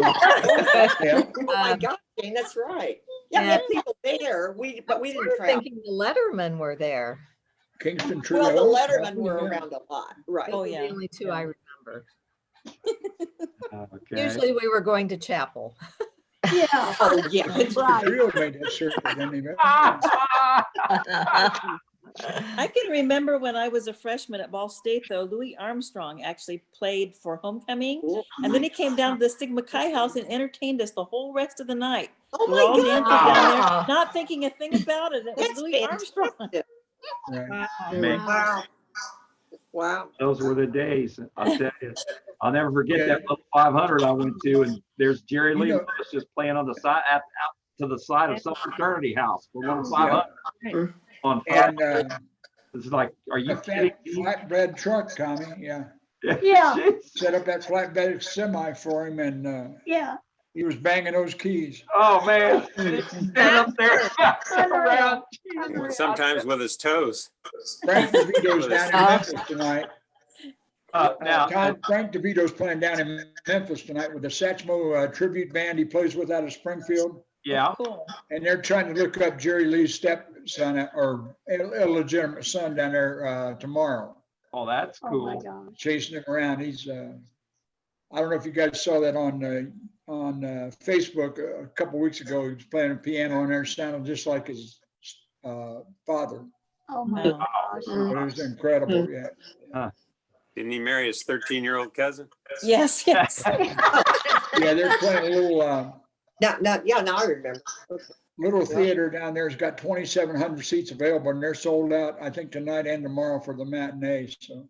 Yeah. Oh my Um, God, Jane, that's right. Yeah, we had people there, but we We're didn't travel. thinking the Letterman were there. Kingston Trio. Well, the Lettermen were around a lot, right? Oh, Those are yeah. the only two I remember. Okay. Usually we were going to chapel. Yeah. Oh, yeah. Right. Real made that circle, didn't he? I can remember when I was a freshman at Ball State, though, Louis Armstrong actually played for homecoming. And then he came down to the Sigma Chi house and entertained us the whole rest of the night. Oh, We're all my dancing God. down there, not thinking a thing about it. It was That's Louis Armstrong. fantastic. Right. Man, Wow. Wow. those were the days. I'll tell you. I'll never forget that little 500 I went to, and there's Jerry Lee Lewis just playing on the side, out to the side of some fraternity house for little 500 on And It's like, are you a kidding me? flatbed truck, Tommy, yeah. Yeah. Set up that flatbed semi for him and Yeah. he was banging those keys. Oh, man. Stand up there around. Or sometimes with his toes. Frank DeVito's down in Memphis tonight. Now, Frank DeVito's playing down in Memphis tonight with the Satchmo tribute band he plays with out of Springfield. yeah. Cool. And they're trying to look up Jerry Lee's stepson or illegitimate son down there tomorrow, Oh, that's Oh my cool. gosh. chasing him around. He's, I don't know if you guys saw that on Facebook a couple weeks ago. He was playing a piano on there, sounded just like his father. Oh my Wow. gosh. It was incredible, yeah. Didn't he marry his 13-year-old cousin? Yes, yes. Yeah, they're playing a little Now I remember. little theater down there. Has got 2,700 seats available, and they're sold out, I think, tonight and tomorrow for the matinee. So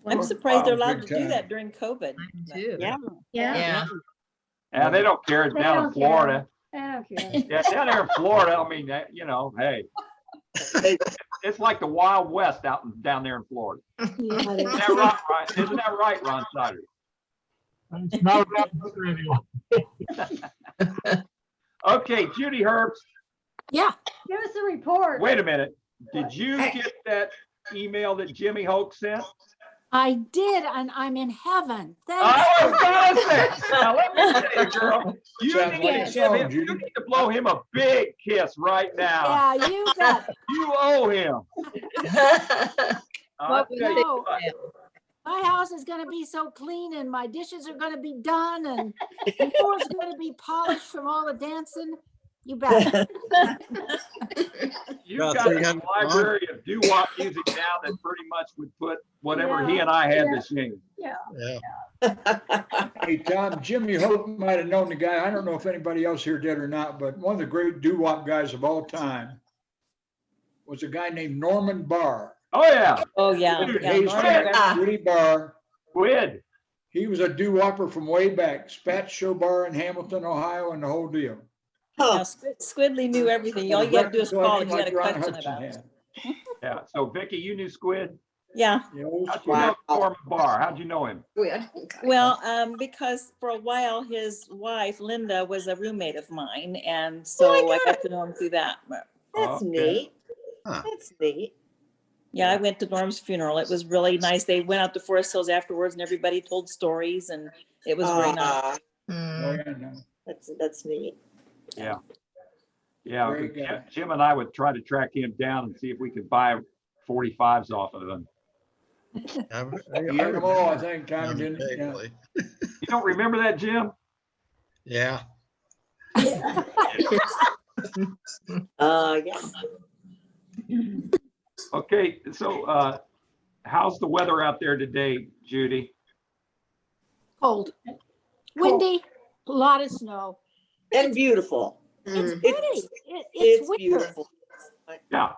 I'm surprised they're Wow, allowed big to do time. that during COVID. Too. Yeah. Yeah. Yeah, they don't care. It's They down in don't care. Florida. I don't care. Yeah, down there in Florida, I mean, that, you know, hey. It's like the Wild West down there in Florida. Yeah, Isn't that right, Ryan? Isn't that right, Ron Sider? It's not about the radio. Okay, Judy Herbst, Yeah, Give us a report. wait a minute. Did you get that email that Jimmy Hoke sent? I did, and I'm in heaven. I Thanks. was gonna say, now let me tell you, girl, you Sounds need, like to a give song, him, you Judy. need to blow him a big kiss right now. Yeah, you bet. You owe him. I'll But tell you no, what. my house is gonna be so clean and my dishes are gonna be done and the floor's gonna be polished from all the dancing. You bet. You've About got a 300 library of doo-wop music now that pretty much would put whatever he and I had to sing. Yeah. Yeah. Hey, Tom, Jimmy Hope might have known the guy. I don't know if anybody else here did or not, but one of the great doo-wop guys of all time was a guy named Norman Barr. Oh, yeah. Oh, yeah. Dude, Yeah, he's Norman dead. Gregg- Woody Barr. Squid. He was a doo-wopper from way back, Spat's Show Bar in Hamilton, Ohio, and the whole deal. yeah, Squidly knew everything. All you had to do is call and you had a Ron question Hudson about it. had. Yeah. So Vicky, you knew Squid? Yeah. The old How'd you Squid. know Norman Barr? How'd you know him? Good. Well, because for a while his wife Linda was a roommate of mine, and so I got to know him through that. But, That's Okay. neat. Huh. That's neat. yeah, I went to Norm's funeral. It was really nice. They went out to Forest Hills afterwards, and everybody told stories, and it was very nice. Oh, Mm. yeah, no. That's neat. Yeah. Yeah. Great guy. Jim and I would try to track him down and see if we could buy 45s off of him. He had them all, I think, Tommy didn't. Yeah. Vaguely. You don't remember that, Jim? Yeah. Yeah. Okay. So how's the weather out there today, Judy? Cold. Windy, a lot of snow. And beautiful. It's Mm. pretty. It's It's winter. beautiful. Yeah.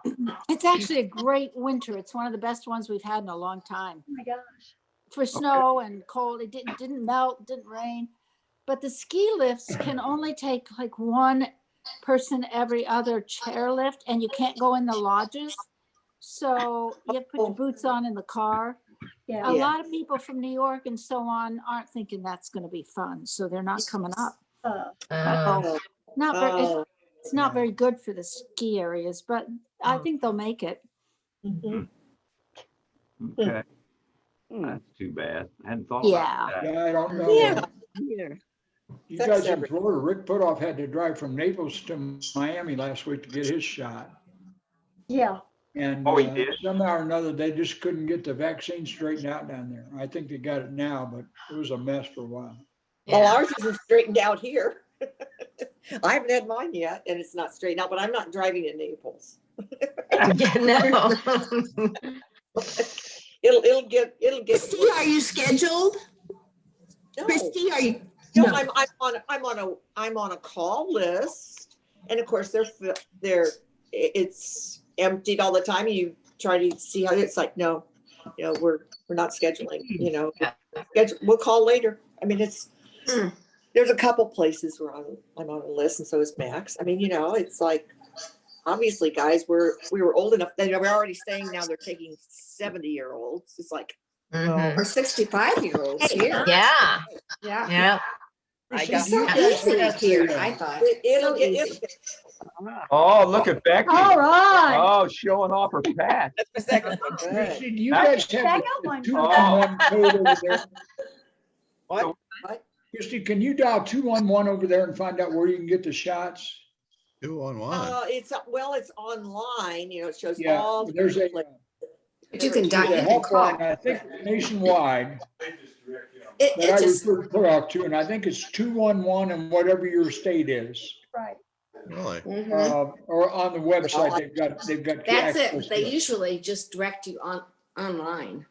It's actually a great winter. It's one of the best ones we've had in a long time. Oh my gosh. For snow and cold, it didn't melt, didn't rain. But the ski lifts can only take like one person every other chairlift, and you can't go in the lodges. So you have to put your boots on in the car. Yeah. A lot of people from New York and so on aren't thinking that's going to be fun, so they're not coming up. Oh. Not very, Oh. it's not very good for the ski areas, but I think they'll make it. Mhm. Okay. That's too bad. I hadn't thought Yeah. about that. Yeah, I don't know. Yeah. You That's guys in every- Florida, Rick Putoff had to drive from Naples to Miami last week to get his shot. Yeah. And Oh, he did? somehow or another, they just couldn't get the vaccine straightened out down there. I think they got it now, but it was a mess for a while. Well, ours isn't straightened out here. I haven't had mine yet, and it's not straightened out, but I'm not driving to Naples. No. It'll get. Christy, are you scheduled? No. Christy, are you? No, No. I'm on a call list, and of course it's emptied all the time. You try to see how it's like, no, we're not scheduling. We'll call later. I mean, there's a couple places where I'm on a list, and so is Max. I mean, it's like, obviously, guys, we were old enough. They were already saying now they're taking 70-year-olds. It's like, Or 65-year-olds here. Yeah. Yeah. Yeah. I See, got you so guys easy got here, the, I thought. it'll So get. easy. Oh, look at Becky. All right. Oh, showing off her patch. That's my second one. Go ahead. Christy, do you guys have Second the one. 211 code over there? What? Christy, can you dial 211 over there and find out where you can get the shots? 211. It's online. It shows Yeah, all. there's a But you can there's a you can call. helpline, I think nationwide, It that I just, refer to, and I think it's 211 and whatever your state is. Right. Really? Or on the website, they've got. That's access it. to They usually just direct you online.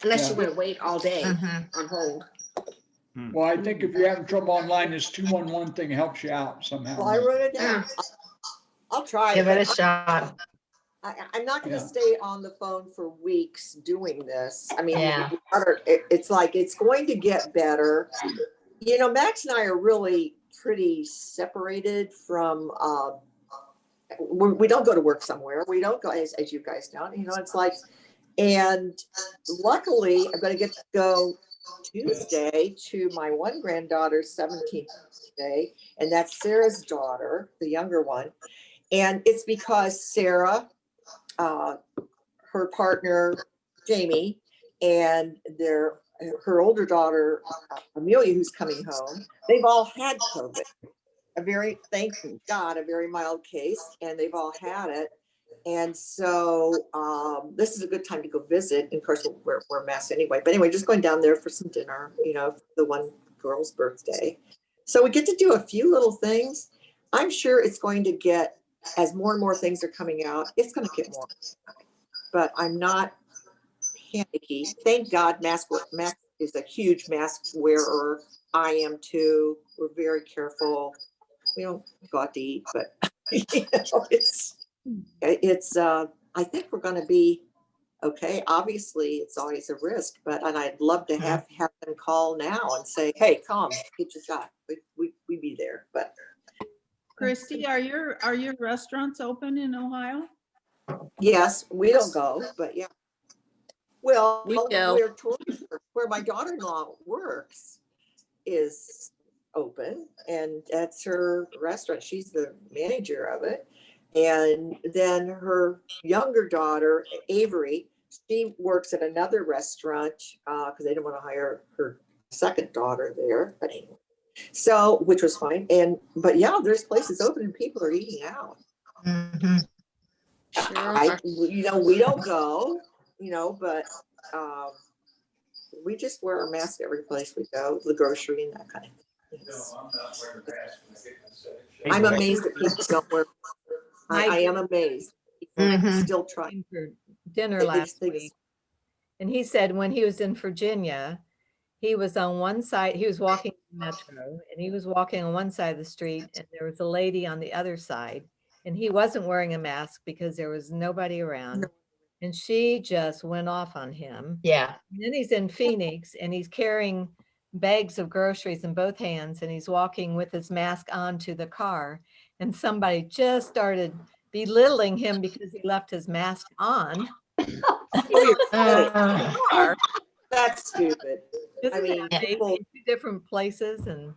Unless you Yeah. want to wait all day on hold. Well, I think if you're having trouble online, this 211 thing helps you out somehow. well, I wrote it down. I'll try. Give it but a shot. I'm not going to Yeah. stay on the phone for weeks doing this. I mean, Yeah. it's like, it's going to get better. Max and I are really pretty separated from, we don't go to work somewhere. We don't go, as you guys don't, it's like, and luckily I'm going to get to go Tuesday to my one granddaughter's 17th birthday, and that's Sarah's daughter, the younger one. And it's because Sarah, her partner, Jamie, and her older daughter, Amelia, who's coming home, they've all had COVID. Thank God, a very mild case, and they've all had it. And so this is a good time to go visit. And of course, we're masked anyway. But anyway, just going down there for some dinner, the one girl's birthday. So we get to do a few little things. I'm sure it's going to get, as more and more things are coming out, it's going to get more. But I'm not panicky. Thank God Max is a huge mask wearer. I am too. We're very careful. We don't go out to eat, but it's I think we're going to be okay. Obviously, it's always a risk, and I'd love to have them call now and say, hey, come get your shot. We'd be there, but. Christy, are your restaurants open in Ohio? Yes, we don't go, but yeah. Well, We go. where my daughter-in-law works is open, and that's her restaurant. She's the manager of it. And then her younger daughter, Avery, she works at another restaurant because they didn't want to hire her second daughter there. But anyway, so which was fine. But yeah, there's places open and people are eating out. Sure. We don't go, but we just wear our mask every place we go, the grocery and that kind of thing. I'm amazed that people don't wear. I am amazed. People still trying. For dinner last week. And he said when he was in Virginia, he was on one side, he was walking the metro, and he was walking on one side of the street, and there was a lady on the other side, and he wasn't wearing a mask because there was nobody around. And she just went off on him. Yeah. And then he's in Phoenix, and he's carrying bags of groceries in both hands, and he's walking with his mask on to the car. And somebody just started belittling him because he left his mask on. That's stupid. I mean, people, different places, and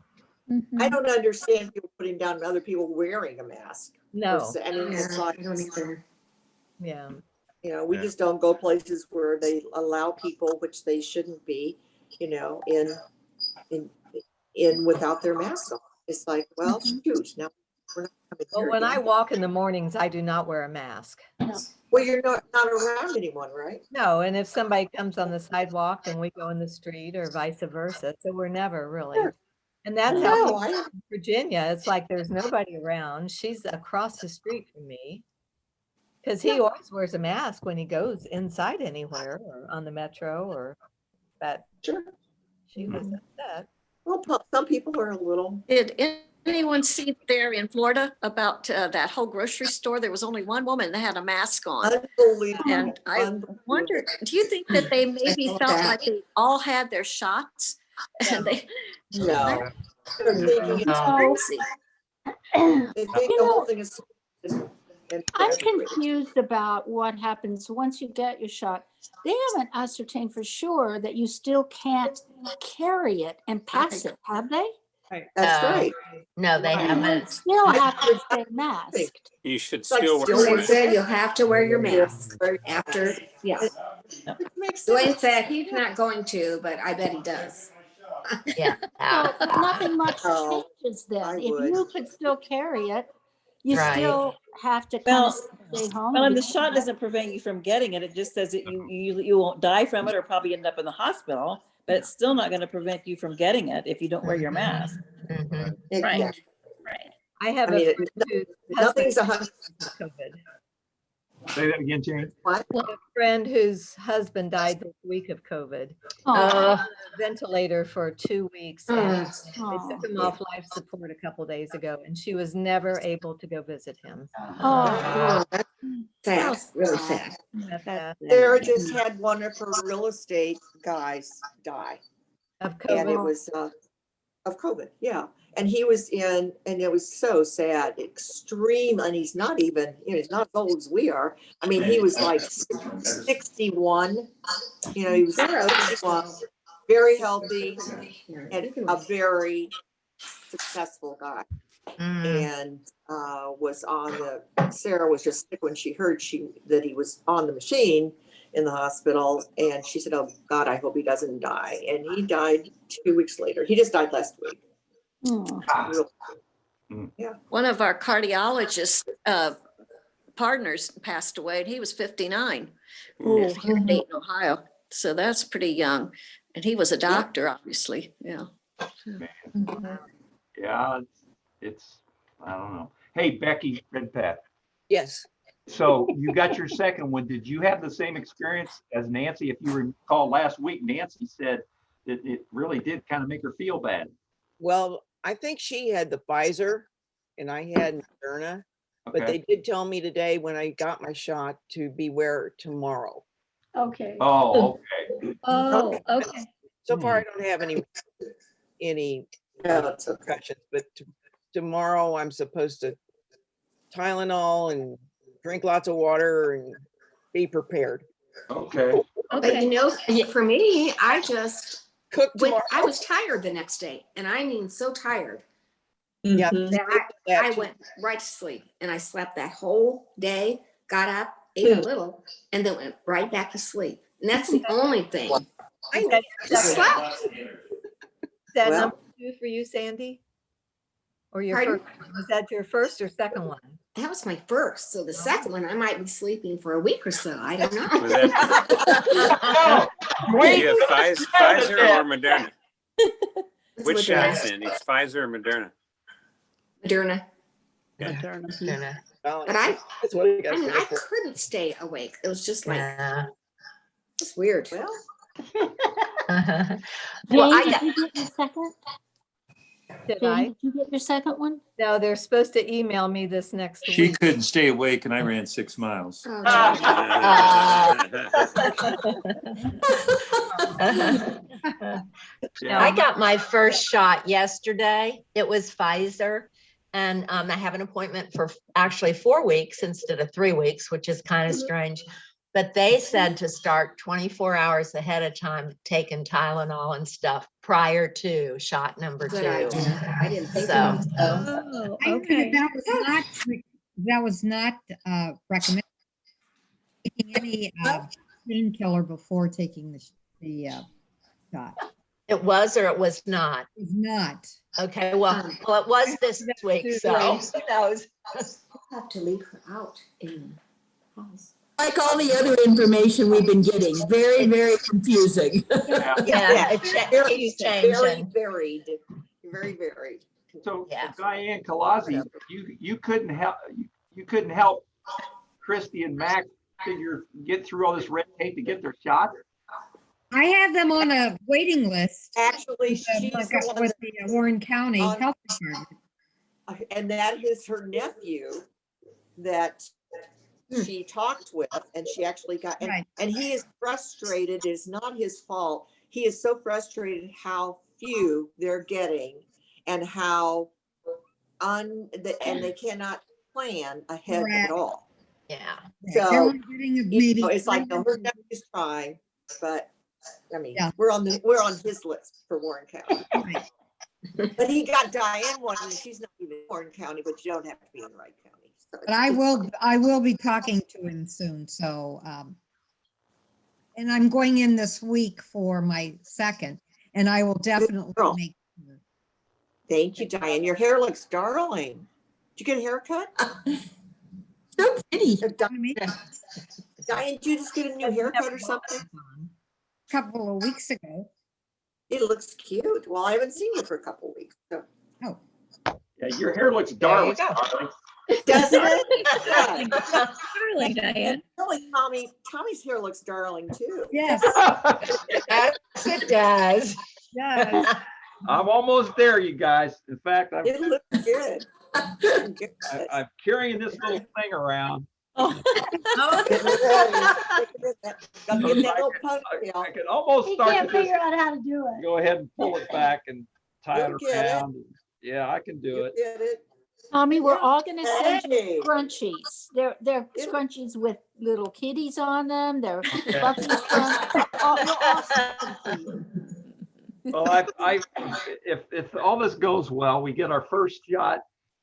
I don't understand people putting down other people wearing a mask. No. I mean, it's like, I don't either. Yeah. we just don't go places where they allow people, which they shouldn't be, in without their masks on. It's like, well, shoot, now We're not coming Well, here when I again. walk in the mornings, I do not wear a mask. Well, you're not around anyone, right? No, and if somebody comes on the sidewalk, then we go in the street or vice versa. So we're never really. Sure. And that's how No, I, in Virginia, it's like there's nobody around. She's across the street from me. Because he always wears a mask when he goes inside anywhere or on the metro or that. sure. She was upset. Well, some people are a little. Did anyone see there in Florida about that whole grocery store? There was only one woman that had a mask on. Unbelievable. And I wondered, do you think that they maybe saw felt that. like they all had their shots? And they, No. They're thinking it's crazy. They think the whole thing is. I'm confused about what happens once you get your shot. They haven't ascertained for sure that you still can't carry it and pass it, have they? That's right. No, they You haven't. still have to stay masked. You should like still still wear Dwayne it. said you'll have to wear your mask after, yeah. Makes Dwayne sense. said he's not going to, but I bet he does. Yeah. Well, but nothing much Oh, changes I then. If would. you could still carry it, you Right. still have to kind Well, of stay home. Well, and the because- shot doesn't prevent you from getting it. It just says that you won't die from it or probably end up in the hospital, but it's still not going to prevent you from getting it if you don't wear your mask. Mhm. Right. Yeah. right. I have I mean, a friend whose Nothing's husband 100. died of COVID. Say that again, Jane. What? A friend whose husband died this week of COVID. Oh, Uh, On a ventilator for 2 weeks. And they oh, took him off life support a couple days ago, and she was never able to go visit him. oh, Oh, that's sad, really sad. That's sad. Sarah just had one of her real estate guys die. Of And it COVID. was of COVID, yeah. And he was in, and it was so sad, extreme, and he's not even, he's not as old as we are. I mean, he was like 61, he was 61, very healthy and a very successful guy. And was on Sarah was just sick when she heard that he was on the machine in the hospital. And she said, oh God, I hope he doesn't die. And he died 2 weeks later. He just died last week. Yeah. One of our cardiologist partners passed away and he was 59 here in Dayton, Ohio. So that's pretty young. And he was a doctor, obviously. Yeah. Yeah, it's, I don't know. Hey, Becky Redpath. Yes. So you got your second one. Did you have the same experience as Nancy? If you recall last week, Nancy said that it really did kind of make her feel bad. Well, I think she had the Pfizer and I had Moderna, but they did tell me today when I got my shot to beware tomorrow. Okay. Oh, okay. Oh, okay. So far, I don't have any repercussions, but tomorrow I'm supposed to Tylenol and drink lots of water and be prepared. Okay. But you know, for me, I just cook tomorrow. I was tired the next day, and I mean so tired. Yeah, that I went right to sleep, and I slept that whole day. Got up, ate a little, and then went right back to sleep. And that's the only thing. I just slept. Is that number 2 for you, Sandy? Or your Pardon? first one? Was that your first or second one? That was my first. So the second one, I might be sleeping for a week or so. I don't know. Was that, do you have Pfizer or Moderna? Which shot, Sandy? It's Pfizer or Moderna? Moderna. Yeah. Moderna. But I mean, I couldn't stay awake. It was just like, it's weird. Jane, Well, did you get your second? Did Jane, I? did you get your second one? No, they're supposed to email me this next She week. couldn't stay awake and I ran 6 miles. Oh, I got my first shot yesterday. It was Pfizer. And I have an appointment for actually 4 weeks instead of 3 weeks, which is kind of strange. But they said to start 24 hours ahead of time, taking Tylenol and stuff prior to shot number 2. Good idea. I didn't think So, of that. Oh, okay. That was not recommended. Taking any painkiller before taking the shot. It was or it was not? It's not. Okay, well, it was this week, so who knows? I'll have to leave her out in the house. Like all the other information we've been getting, very, very confusing. Yeah, it keeps Very changing. varied, very varied. So Yeah. Diane Colazzi, you couldn't help Christy and Mac get through all this red tape to get their shot? I have them on a waiting list. Actually, with she's the one with the Warren County on- Health Department. and that is her nephew that she talked with, and she actually got, Right. and he is frustrated. It's not his fault. He is so frustrated how few they're getting and how and they cannot plan ahead Correct. at all. Yeah. They're So, on getting a you meeting. know, it's like, no, her nephew's trying, but I mean, Yeah. we're on his list for Warren County. Right. But he got Diane one, and she's not even in Warren County, but you don't have to be in Wright County. So But I will be talking to him soon, so, and I'm going in this week for my second, and I will definitely girl. make. Thank you, Diane. Your hair looks darling. Did you get a haircut? So pretty. Diane, did you just get a new haircut or something? Couple of weeks ago. It looks cute. Well, I haven't seen you for a couple of weeks. So. Oh. Yeah, your hair looks There you darling. go. darling. Doesn't it? Darling, Diane. Really, Tommy's hair looks darling too. Yes. Yes, it does. Yes. I'm almost there, you guys. In fact, It looks good. I'm carrying this little thing around. Got to get that little ponytail. I can almost He start can't to just figure out how to do it. go ahead and pull it back and tie it You'll get it. around. Yeah, I can do You it. get it. Tommy, we're all gonna send Hey. you scrunchies. They're scrunchies with little kitties on them. They're fluffy scrunchies. We'll all send them to you. Well, if all this goes well, we get our first shot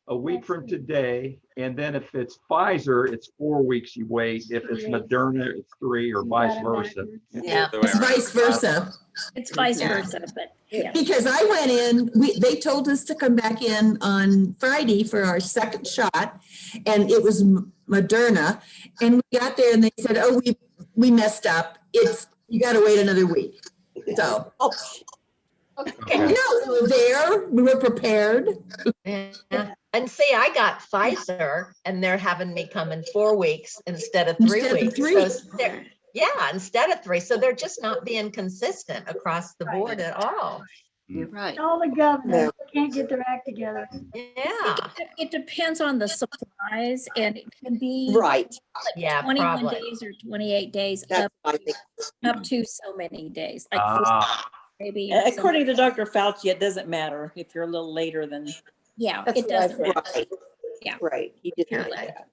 a week from today. And then if it's Pfizer, it's 4 weeks you wait. If it's Moderna, it's 3 or vice versa. Yeah. It's vice versa. It's vice versa, but yeah. Because I went in, they told us to come back in on Friday for our second shot, and it was Moderna. And we got there and they said, oh, we messed up. You got to wait another week. So, and we were there, we were prepared. Yeah. And see, I got Pfizer and they're having me come in 4 weeks instead of 3 Instead of weeks. 3. So yeah, instead of 3. So they're just not being consistent across the board at all. You're right. All the governors can't get their act together. Yeah. It depends on the supplies, and it can be Right. Yeah, 21 probably. days or 28 days That's what I think. up to so many days. Like maybe According to Dr. Fauci, it doesn't matter if you're a little later than. yeah, That's it what I doesn't think. matter. Right. Yeah. Right. He did say Apparently. that.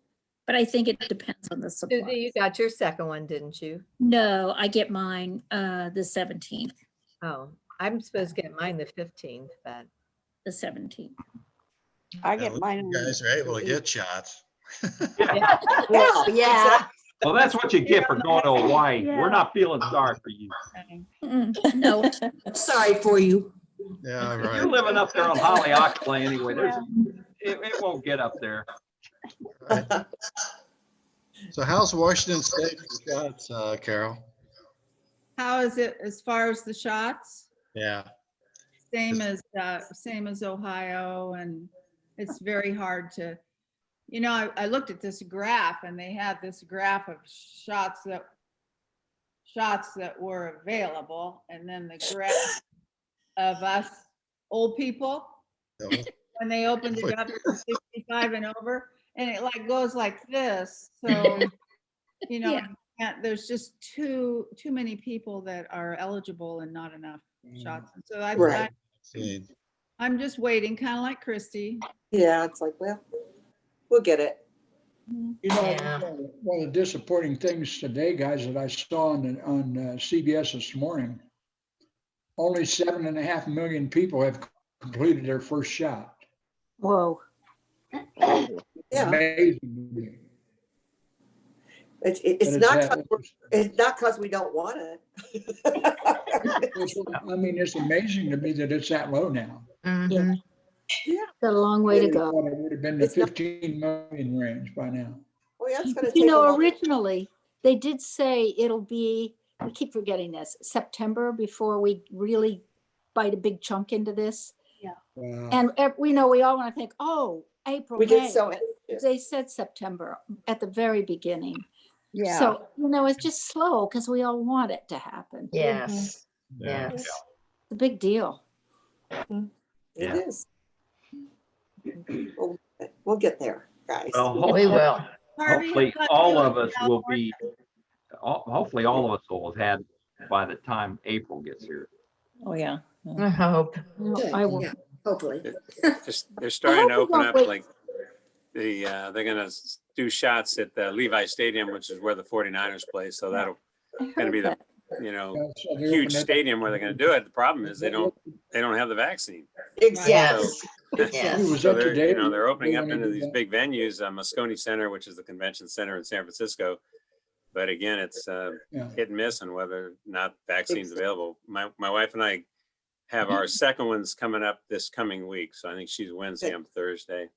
But I think it depends on the Susie, supply. you got your second one, didn't you? No, I get mine the 17th. Oh, I'm supposed to get mine the 15th, but. The 17th. I get mine. You guys are able to get shots. Well, Yeah. Well, that's what you get for going to Hawaii. Yeah. We're not feeling sorry for you. No, Sorry for you. Yeah, You're right. living up there on Holly anyway. It won't get up there. So how's Washington State for shots, Carol? How is it as far as the shots? Yeah. Same as Ohio, and it's very hard to, I looked at this graph, and they had this graph of shots that were available, and then the graph of us old people when they opened it up to 65 and over, and it like goes like this. So, there's just too many people that are eligible and not enough shots. And so I'm just waiting, kind of like Christy. Yeah, it's like, well, we'll get it. You know, one of the disappointing things today, guys, that I saw on CBS this morning, only 7.5 million people have completed their first shot. Whoa. Yeah. Amazing. It's not because we don't want it. I mean, it's amazing to me that it's that low now. Mhm. Got a long way to go. Thought it would have been the 15 million range by now. Well, that's gonna You take a know, long. originally, they did say it'll be, we keep forgetting this, September before we really bite a big chunk into this. Wow. And we know, we all want to think, oh, April, We get May. so. They said September at the very beginning. Yeah. So, you know, it's just slow because we all want it to happen. Yes, Yeah. yes. It's a big deal. It Yeah. is. We'll get there, guys. Well, We will. hopefully all of us will be, hopefully all of us will have had by the time April gets here. Oh, yeah. I hope. No, Good, I will. yeah, hopefully. They're starting to hope we open don't up wait. like they're gonna do shots at the Levi Stadium, which is where the 49ers play. So that'll I gonna heard be the, that. you know, So they huge opened it- stadium where they're gonna do it. The problem is they don't have the vaccine. Exactly. Yes. Was So that they're, today? you know, they're opening They up wanna into do these that? big venues, Moscone Center, which is the convention center in San Francisco. But again, it's Yeah. hit and miss on whether or not vaccines available. My wife and I have our second ones coming up this coming week. So I think she's Wednesday, I'm Thursday.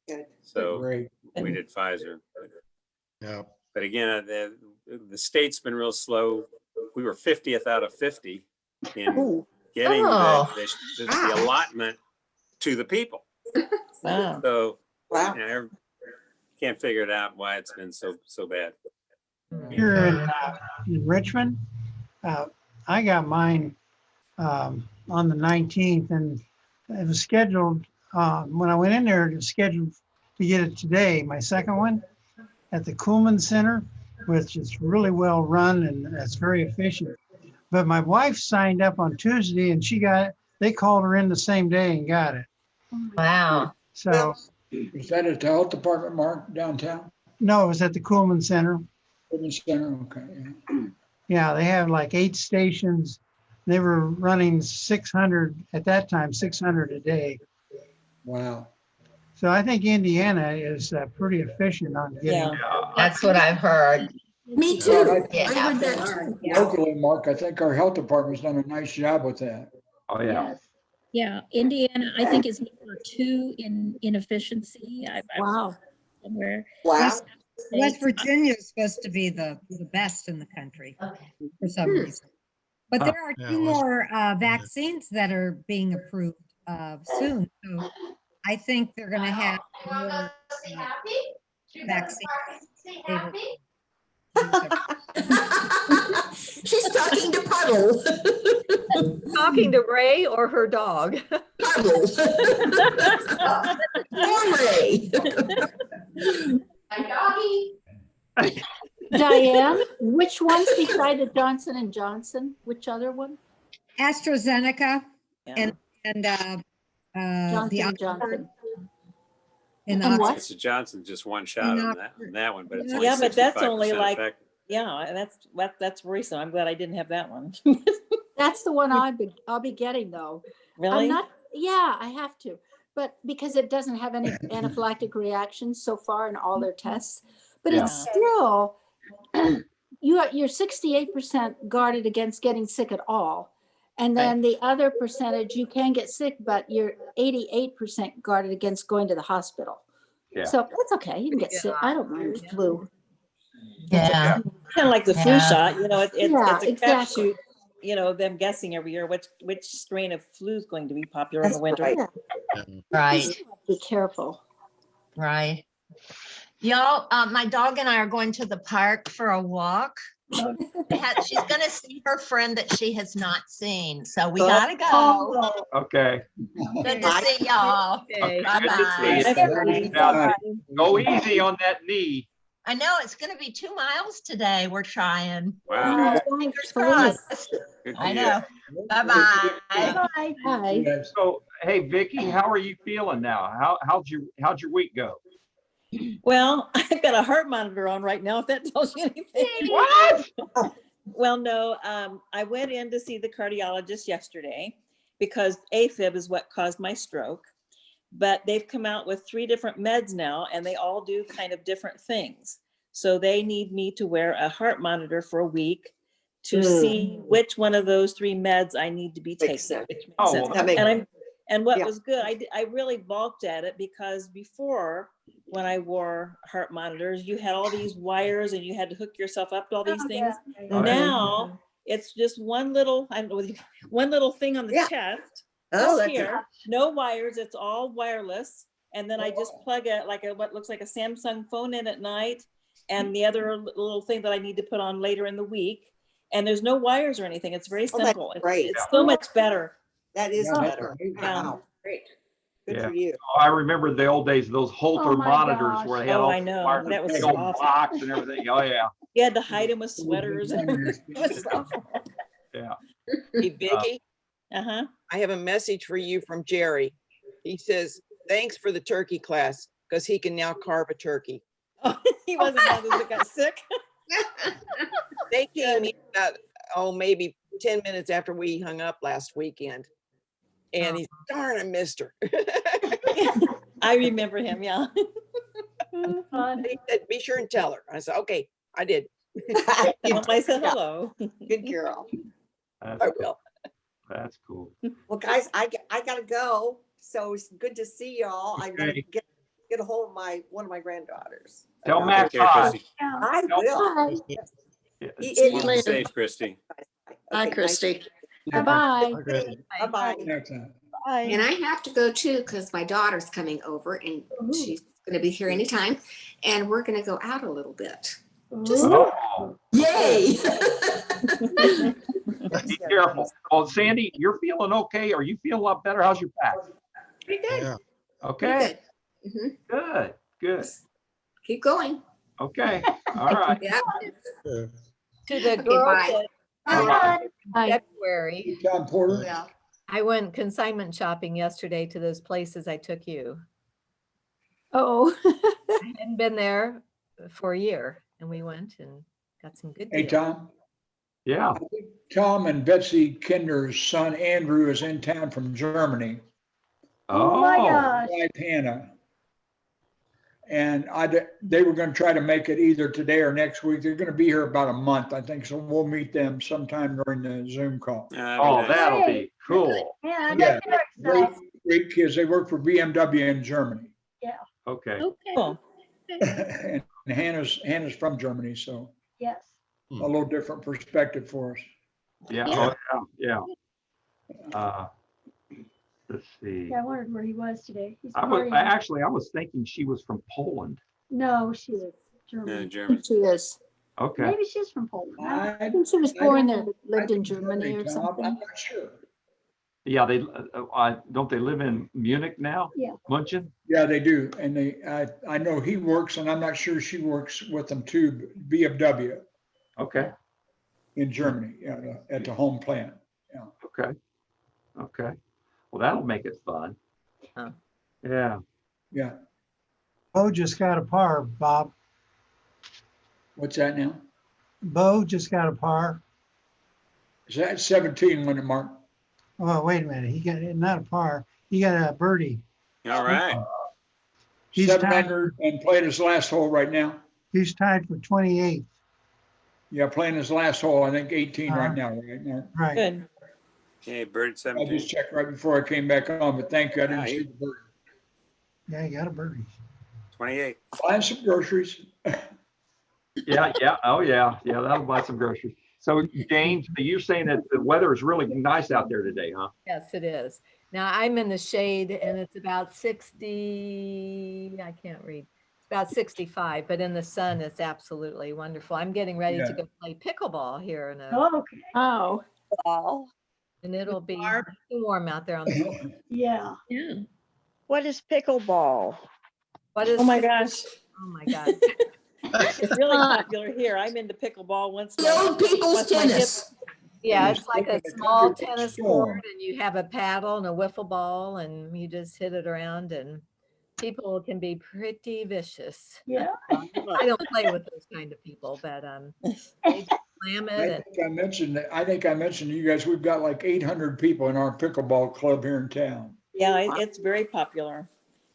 Good. So Great. we did Pfizer. Yeah. But again, the state's been real slow. We were 50th out of 50 in getting Oh. the allotment to the people. Wow. So Wow. you know, can't figure it out why it's been so bad. Here in Richmond, I got mine on the 19th, and it was scheduled, when I went in there, it was scheduled to get it today, my second one, at the Kuhlman Center, which is really well run and it's very efficient. But my wife signed up on Tuesday and they called her in the same day and got it. Wow. So, Was that at the health department, Mark, downtown? no, it was at the Kuhlman Center. Urban Center, okay. Yeah. Yeah, they have like 8 stations. They were running 600, at that time, 600 a day. Wow. So I think Indiana is pretty efficient on getting. Yeah. That's what I've heard. Me too. Yeah. I heard that too. Locally, Mark, I think our health department's done a nice job with that. Oh, yeah. Yeah, Indiana, I think is number 2 in efficiency. Wow. Somewhere. Wow. West Virginia is supposed to be the best in the country for some reason. But there are Yeah, 2 West- more vaccines that are being approved soon. So I think they're going to have more vaccines. able to use it. She's talking to Puddle. Talking to Ray or her dog? Puddle. Poor Ray. Diane, which ones besides the Johnson and Johnson? Which other one? AstraZeneca Yeah. and Johnson the and Johnson. and And what? Mr. Johnson, just one shot on that one, but it's only Yeah, but that's 65% only like, effective. yeah, that's worrisome. I'm glad I didn't have that one. That's the one I'll be getting though. Really? I'm not, yeah, I have to, but because it doesn't have any anaphylactic reactions so far in all their tests, but Yeah. it's still, you're 68% guarded against getting sick at all. And then the other percentage, you can get sick, but you're 88% guarded against going to the hospital. Yeah. So it's okay, you can get sick. I don't mind flu. Yeah. Kind of like the flu Yeah. shot, you know, Yeah, it's a exactly. crapshoot, you know, them guessing every year which strain of flu is going to be popular in the That's winter. right. Right. Be careful. Right. Y'all, my dog and I are going to the park for a walk. She's going to see her friend that she has not seen. So we got to go. Okay. Good to see y'all. Okay, Bye-bye. good to see you. Now, go easy on that knee. I know it's going to be 2 miles today. We're trying. Wow. Thanks, Crossed. Good for I you. know. Bye-bye. Bye. Bye. So, hey, Vicky, how are you feeling now? How'd your week go? Well, I've got a heart monitor on right now, if that tells you anything. What? Well, no, I went in to see the cardiologist yesterday because AFib is what caused my stroke. But they've come out with 3 different meds now, and they all do kind of different things. So they need me to wear a heart monitor for a week to see which one of those 3 meds I need to be taking. Makes sense. Which makes Oh, sense. well, that And what Yeah. was good, I really balked at it because before, when I wore heart monitors, you had all these wires and you had to hook yourself up to all these Oh, things. yeah. Oh, yeah. Now, it's just one little, I don't know, one little thing on the Yeah. chest. Oh, Just that's here, no wires, it's all wireless. And then I just plug it like what looks like a Samsung phone in at night. And the other little thing that I need to put on later in the week. And there's no wires or anything. It's very Oh, that's simple. great. It's so much better. That is Yeah, better. Yeah. Wow. Great. Good Yeah. for you. Oh, I remember the old days, those Holter Oh, my monitors gosh. where they had Oh, all I the know. wires, That was big so old awful. box and everything. Oh, yeah. You had to hide him with sweaters. It was awful. Yeah. Hey, Vicky, Uh-huh. I have a message for you from Jerry. He says, thanks for the turkey class, because he can now carve a turkey. Oh, he wasn't one of those that got sick. They came in about, maybe 10 minutes after we hung up last weekend. And he's, darn, I missed her. I remember him, yeah. Fun. He said, be sure and tell her. I said, okay, I did. Well, I said hello. Good girl. That's I cool. will. That's cool. Well, guys, I gotta go. So it's good to see y'all. I gotta Okay. get a hold of one of my granddaughters. Tell Take Max care, hi. Chrissy. Yeah. I will. Yeah. He- See you he- later. Be safe, Christy. Hi, Okay, Christy. Bye-bye. Bye-bye. Next time. And I have to go too, because my daughter's coming over and she's gonna be here anytime. And we're gonna go out a little bit. Just Oh, Yay. be careful. Oh, Sandy, you're feeling okay? Are you feeling a lot better? How's your back? pretty good. Yeah. Okay, Pretty good. Mhm. good, good. Keep going. Okay, all right. Yeah. To the Okay, girl bye. that Bye. February, Tom Porter. Yeah. I went consignment shopping yesterday to those places I took you. Oh, I hadn't been there for a year and we went and got some good Hey, deals. Tom. Yeah. Tom and Betsy Kinder's son Andrew is in town from Germany. Oh my Oh, gosh. Wife Hannah. And they were going to try to make it either today or next week. They're going to be here about a month, I think. So we'll meet them sometime during the Zoom call. oh, that'll be cool. Yeah, I Yeah, bet they're great, excited. great kids. They work for BMW in Germany. Yeah, Okay. Okay. Cool. And Hannah's from Germany, so yes. a little different perspective for us. Yeah, Yeah. oh, yeah, yeah. Let's see. Yeah, I wondered where he was today. He's I was, partying. actually, I was thinking she was from Poland. No, she's Yeah, German. German. she is. Okay. Maybe she's from Poland. I think she was I born don't there, know. but lived I in think Germany or Tom, something. I'm not sure. Yeah, they, don't they live in Munich now? Yeah. München? Yeah, they do. And I know he works, and I'm not sure she works with them too, BMW Okay, in Germany, at the home plant. okay, okay. Well, that'll make it fun. Huh. Yeah. Yeah. Bo just got a par, Bob. What's that now? Bo just got a par. Is that 17 when it marked? Oh, wait a minute. He got, not a par. He got a birdie. All right. He's 7 tied, under and played his last hole right now. he's tied for 28th. Yeah, playing his last hole, I think 18 right now, right now. Right. Good. Okay, bird I 17. just checked right before I came back on, but thank you. I didn't see the bird. Yeah, he got a birdie. 28. Buying some groceries. Yeah, yeah. Oh, yeah. Yeah, that'll buy some groceries. So James, you're saying that the weather is really nice out there today, huh? Yes, it is. Now I'm in the shade and it's about 60, I can't read. It's about 65, but in the sun, it's absolutely wonderful. I'm getting ready Yeah. to go play pickleball here in a, Okay. Oh, and it'll be warm out there on the court. Yeah. Yeah. What is pickleball? What is? Oh my gosh. Oh my God. It's really popular here. I'm into pickleball once. The old people's tennis. Yeah, it's like a small tennis court and you have a paddle and a wiffle ball and you just hit it around and people can be pretty vicious. Yeah. I don't play with those kind of people, but they just slam it. I think I mentioned to you guys, we've got like 800 people in our pickleball club here in town. Yeah, it's very popular.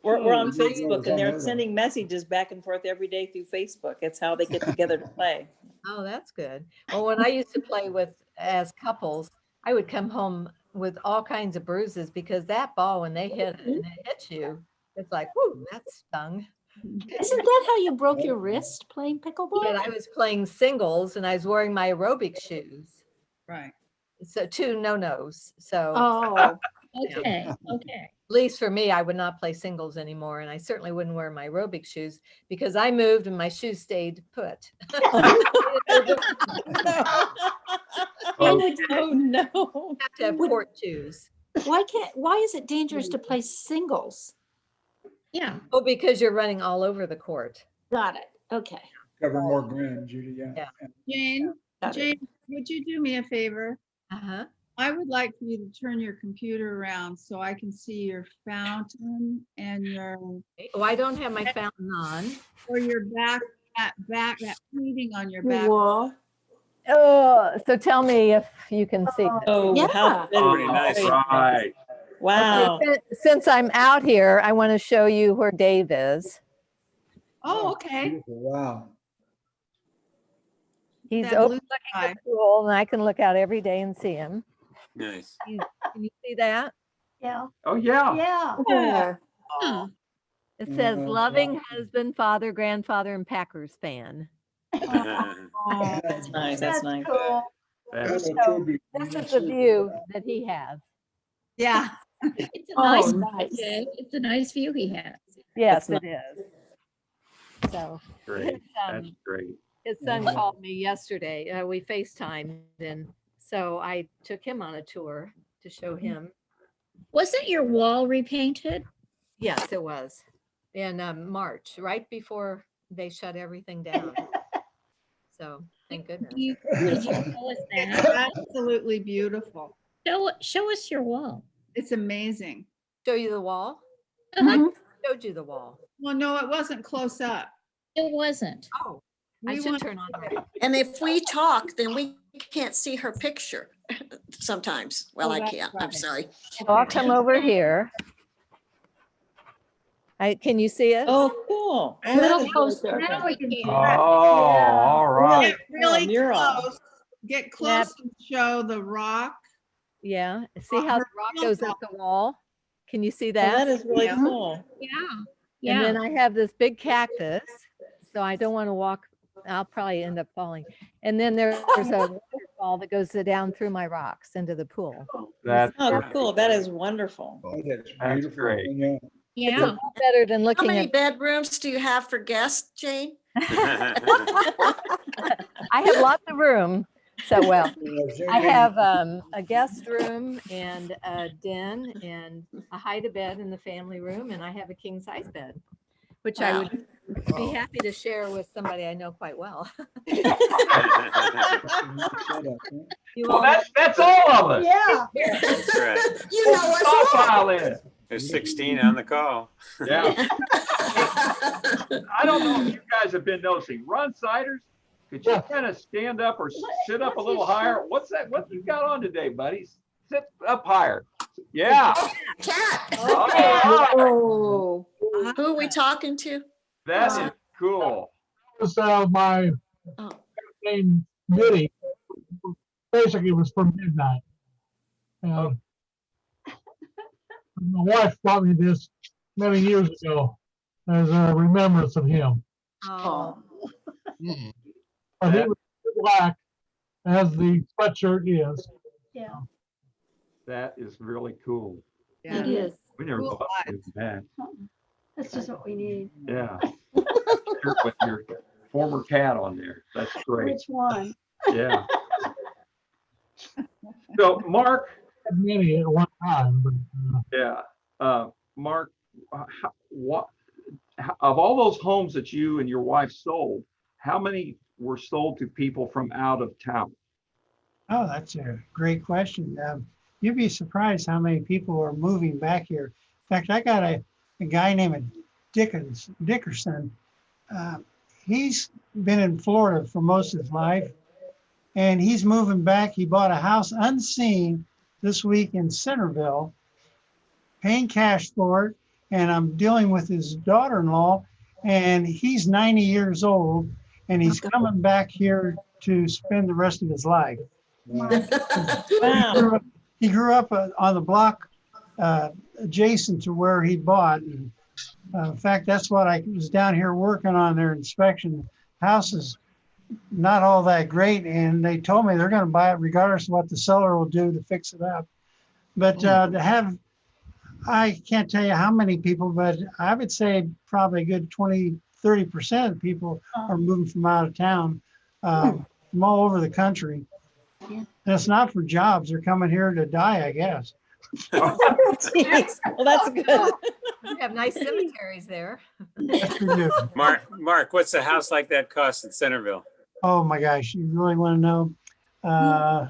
We're on Oh, Facebook and they're unheard of. sending messages back and forth every day through Facebook. It's how they get together to play. Oh, that's good. Well, when I used to play with as couples, I would come home with all kinds of bruises because that ball, when they hit it and it hits you, it's like, whoo, that stung. Isn't that how you broke your wrist playing pickleball? But I was playing singles and I was wearing my aerobic shoes. Right. So 2 no-nos. So Oh, Okay, okay. at least for me, I would not play singles anymore. And I certainly wouldn't wear my aerobic shoes because I moved and my shoes stayed put. Oh, no. Have to have court shoes. why is it dangerous to play singles? Yeah. Oh, because you're running all over the court. Got it. Okay. Cover more ground, Judy, yeah. Jane, Got it. Jane, would you do me a favor? Uh-huh. I would like for you to turn your computer around so I can see your fountain and your, Oh, I don't have my fountain on. or your that painting on your back. Wall. Oh, so tell me if you can see. Oh, Yeah. how Oh, nice. right. Wow. Since I'm out here, I want to show you where Dave is. Oh, okay. Beautiful, wow. He's That blue overlooking sky. the pool, and I can look out every day and see him. Nice. Can you see that? Yeah, Oh, yeah. yeah. Yeah. It says Yeah. loving husband, father, grandfather, and Packers fan. Oh, That's nice. That's nice. Cool. That's, This is the view that he has. yeah. It's a Oh, nice, nice. it's a nice view he has. Yes, That's it is. So great. his, That's great. his son called me yesterday. We FaceTimed, and so I took him on a tour to show him. Wasn't your wall repainted? Yes, it was in March, right before they shut everything down. So thank goodness. Could you show us It's that? absolutely beautiful. Show us your wall. It's amazing. Show you the wall? Uh-huh. I showed you the wall. Well, no, it wasn't close up. It wasn't. Oh, I We should want- turn on my. And if we talk, then we can't see her picture sometimes. Well, Oh, I that's can't. I'm right. sorry. So I'll come over here. Can you see it? Oh, cool. A little closer. Now we can see. Oh, all right. Get really mural. close. Get close and show the rock. Yeah. See how the rock goes up the wall? Can you see Oh, that? that is really Yeah. cool. Yeah. And then Yeah. I have this big cactus, so I don't want to walk. I'll probably end up falling. And then there's a waterfall that goes down through my rocks into the pool. That's Oh, great. cool. That is wonderful. Oh, that's That's beautiful. great. Yeah. It's a Yeah. lot better than How looking many at. bedrooms do you have for guests, Jane? I have lots of room. So well, I have a guest room and a den and a hide-a-bed in the family room, and I have a king-size bed, which I would be happy to share with somebody I know quite well. You Well, all that's all of us. Yeah. That's right. You know us All all. file in. There's 16 on the call. Yeah. I don't know if you guys have been noticing, run siders, could you kind of stand up or sit up a little higher? What's that? What you got on today, buddies? Sit up higher. Yeah. Cat. All right. Oh. Who are we talking to? That is cool. Was my Oh. name Mitty. Basically, it was for midnight. My wife bought me this many years ago as a remembrance of him. Oh. But he was black, as the sweatshirt is. Yeah. That is really cool. It is. We never Cool thought of that. That's just what we need. Yeah. Shirt with your former cat on there. That's great. Which one? Yeah. So, Mark. Many at one time, but Yeah. Mark, what, of all those homes that you and your wife sold, how many were sold to people from out of town? Oh, that's a great question. You'd be surprised how many people are moving back here. In fact, I got a guy named Dickerson. He's been in Florida for most of his life, and he's moving back. He bought a house unseen this week in Centerville, paying cash for it, and I'm dealing with his daughter-in-law, and he's 90 years old, and he's coming back here to spend the rest of his life. Wow. He grew up on the block adjacent to where he bought. And, in fact, that's what I was down here working on their inspection. House is not all that great, and they told me they're going to buy it regardless of what the seller will do to fix it up. But to have, I can't tell you how many people, but I would say probably a good 20-30% of people are moving from out of town, from all over the country. And it's not for jobs. They're coming here to die, I guess. Jeez. Well, that's good. We have nice cemeteries there. Mark, what's a house like that cost in Centerville? Oh my gosh, you really want to know? I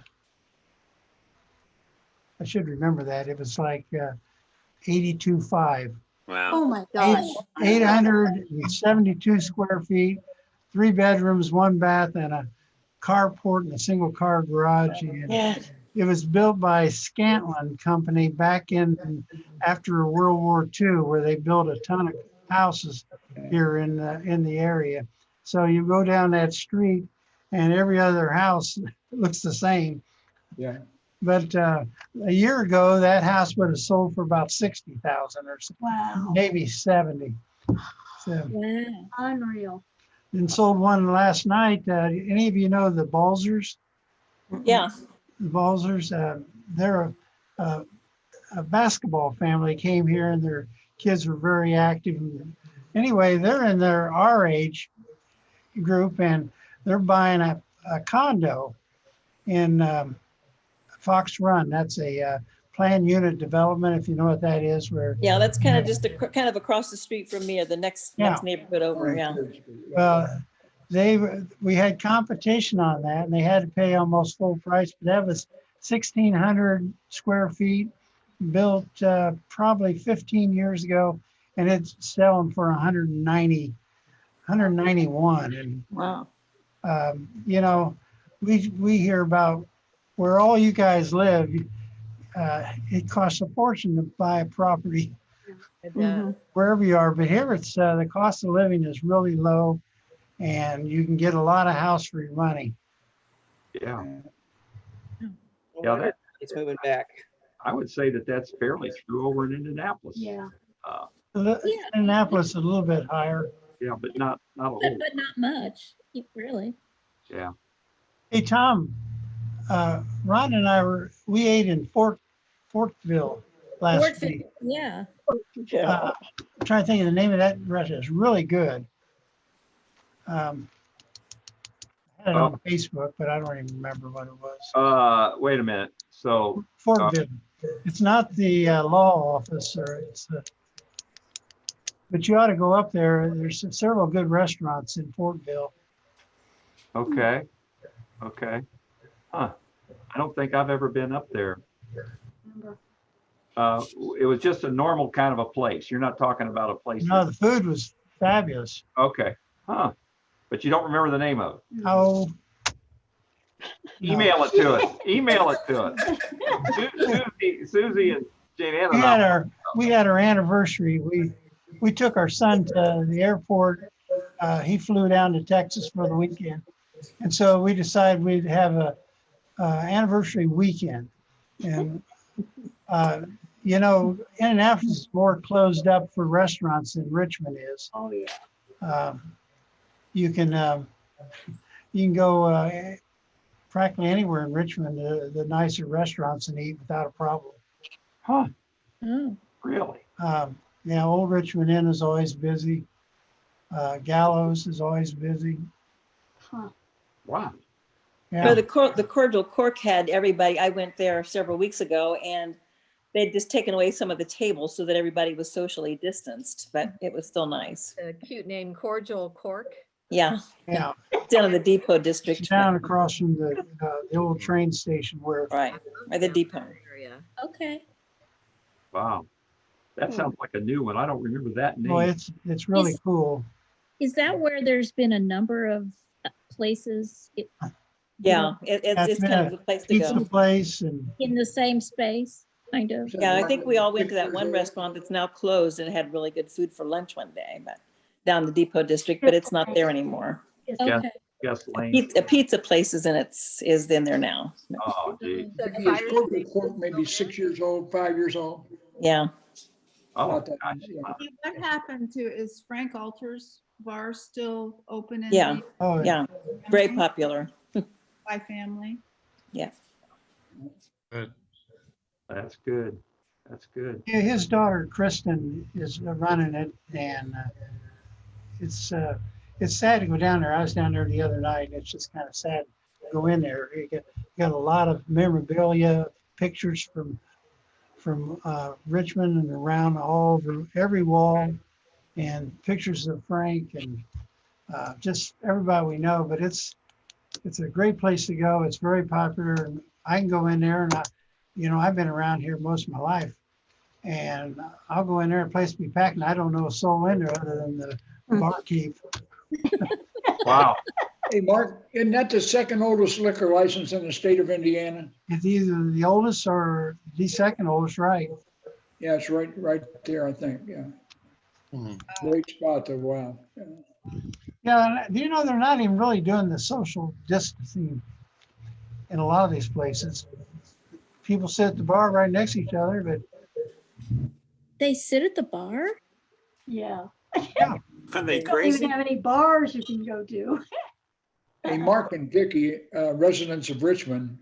should remember that. It was like 82.5. Wow. Oh my gosh. 872 square feet, 3 bedrooms, 1 bath, and a carport and a single car garage. And Yeah. it was built by Scantlin Company back in after World War II, where they built a ton of houses here in the area. So you go down that street, and every other house looks the same. Yeah. But a year ago, that house would have sold for about 60,000 or something, Wow. maybe 70. So, Wow. Unreal. and sold one last night. Any of you know the Balzers? Yeah. The Balzers, they're a basketball family, came here and their kids were very active. Anyway, they're in our age group, and they're buying a condo in Fox Run. That's a planned unit development, if you know what that is, where Yeah, that's kind of just kind of across the street from me, or the next neighborhood over. Yeah. We had competition on that, and they had to pay almost full price, but that was 1,600 square feet, built probably 15 years ago, and it's selling for 191. And wow. You know, we hear about where all you guys live. It costs a fortune to buy a property wherever you are, but here it's the cost of living is really low, and you can get a lot of house for your money. Yeah. Yeah, it's moving back. I would say that that's fairly true over in Indianapolis. Yeah. Indianapolis is a little bit higher. Yeah, but not a whole. But not much, really. Yeah. Hey, Tom, Ron and we ate in Fortville last week. Yeah. I'm trying to think of the name of that restaurant. It's really good. I had it on Facebook, but I don't even remember what it was. Wait a minute. So Fortville. It's not the law office, or but you ought to go up there. There's several good restaurants in Fortville. Okay. Okay. Huh. I don't think I've ever been up there. It was just a normal kind of a place. You're not talking about a place. No, the food was fabulous. Okay. Huh. But you don't remember the name of it. Oh. Email it to us. Email it to us. Susie and Jane Ann. We had our anniversary. We took our son to the airport. He flew down to Texas for the weekend, and so we decided we'd have a anniversary weekend. And you know, Indianapolis is more closed up for restaurants than Richmond is. Oh yeah. You can go practically anywhere in Richmond, the nicer restaurants, and eat without a problem. Huh. Oh. Really? Yeah, Old Richmond Inn is always busy. Gallows is always busy. Huh. Wow. Yeah. But the Cordial Cork had everybody. I went there several weeks ago, and they'd just taken away some of the tables so that everybody was socially distanced, but it was still nice. A cute name, Cordial Cork. Yeah. Yeah. Down in the Depot district. Down across from the old train station where. Right. Or the Depot. Okay. Wow. That sounds like a new one. I don't remember that name. Well, it's really cool. Is that where there's been a number of places? Yeah, it's kind of a place to Pizza go. place and. In the same space, kind of? Yeah, I think we all went to that one restaurant that's now closed and had really good food for lunch one day, but down the Depot district, but it's not there anymore. Yeah. Okay. guest lane. A pizza place is in there now. Oh, gee. Is Corporate Court maybe 6 years old, 5 years old? Yeah. Oh, About that, gosh. yeah. What happened to, is Frank Alter's bar still open? Yeah. Oh, Yeah. Very popular. By family? Yeah. Good. That's good. That's good. Yeah, his daughter Kristen is running it, and it's sad to go down there. I was down there the other night. It's just kind of sad to go in there. You got a lot of memorabilia, pictures from Richmond and around all over every wall, and pictures of Frank and just everybody we know. But it's a great place to go. It's very popular, and I can go in there, and I've been around here most of my life, and I'll go in there, a place to be packed, and I don't know a soul in there other than the barkeep. Wow. Hey, Mark, isn't that the second oldest liquor license in the state of Indiana? It's either the oldest or the second oldest, right? Yeah, it's right there, I think, yeah. Hmm. Great spot though, wow. Yeah. Yeah, do you know they're not even really doing the social distancing in a lot of these places? People sit at the bar right next to each other, but They sit at the bar? Yeah. Are they Don't even crazy? have any bars you can go to. Hey, Mark and Vicky, residents of Richmond,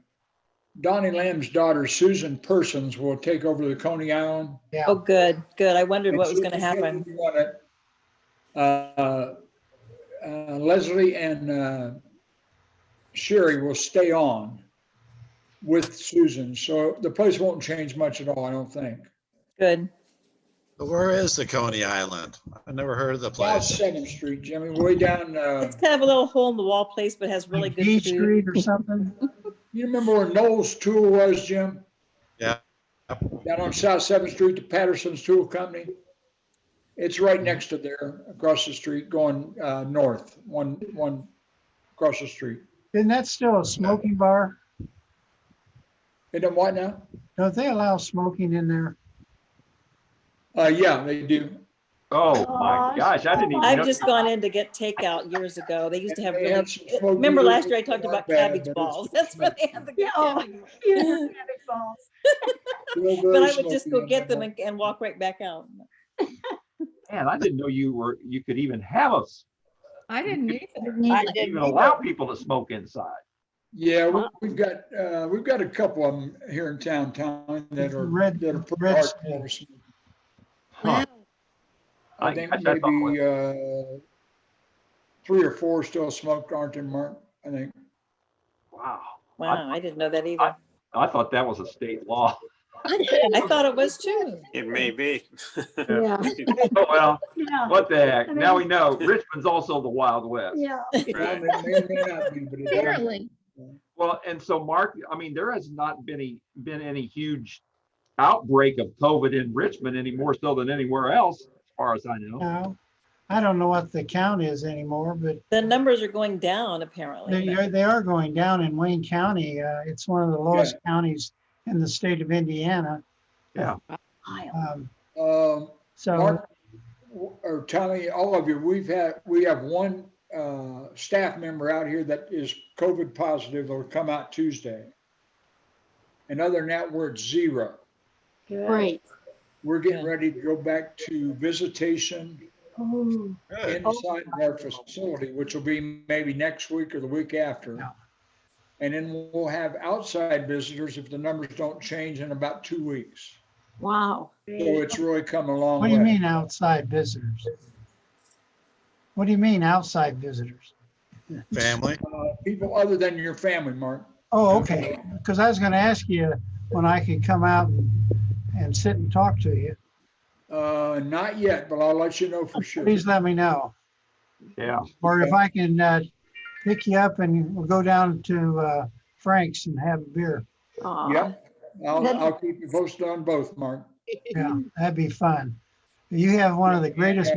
Donnie Lamb's daughter, Susan Persons, will take over the Coney Island. Yeah. Oh, good, good. I wondered And what was she'll going to be happen. heading on it. Leslie and Sherry will stay on with Susan, so the place won't change much at all, I don't think. Good. But where is the Coney Island? I never heard of the South place. 7th Street, Jimmy, way down. It's kind of a little hole in the wall place, but has really like good Beach food. Street or something. You remember where Noel's Tool was, Jim? Yeah. Down on South 7th Street, the Patterson's Tool Company. It's right next to there, across the street, going north, one across the street. Isn't that still a smoking bar? And then what now? Don't they allow smoking in there? Yeah, they do. Oh, my gosh. I didn't even know. I've just gone in to get takeout years ago. They used to have They really, have some smoke remember eaters last year I that talked aren't about bad, cabbage but balls. it's- That's where they had the good Oh, cabbage. huge cabbage balls. Real, But very I would just smoky go get in them there. and walk right back out. Man, I didn't know you could even have I didn't either. I even didn't allow people to smoke inside. Yeah, we've got a couple of them here in town that are Red- that are pretty red hardcore. state. Huh. I think gosh, I thought it maybe 3 or 4 still smoke, aren't they, Mark? I think. Wow. Wow, I didn't know that either. I thought that was a state law. I thought it was too. It may be. Yeah. Oh, well, Yeah. what the heck? I Now mean- we know Richmond's also the Wild West. Yeah. Well, it may or may not be, but it does. Apparently. Well, and so Mark, I mean, there has not been any huge outbreak of COVID in Richmond any more so than anywhere else, as far as I know. No, I don't know what the count is anymore, but The numbers are going down apparently. they are going down in Wayne County. It's one of the lowest counties in the state of Indiana. Yeah. So Mark, or Tommy, all of you, we have one staff member out here that is COVID positive. That'll come out Tuesday. And other than that, we're at 0. Great. We're getting ready to go back to visitation Oh, Good. inside our facility, which will be maybe next week or the week after. And then we'll have outside visitors if the numbers don't change in about 2 weeks. Wow. So it's really come a long what way. do you mean outside visitors? What do you mean outside visitors? Family. People other than your family, Mark. Oh, okay. Because I was going to ask you when I could come out and sit and talk to you. Not yet, but I'll let you know for sure. Please let me know. Yeah. Or if I can pick you up and we'll go down to Frank's and have a beer. Yep. I'll keep you posted on both, Mark. Yeah, that'd be fun. You have one of the greatest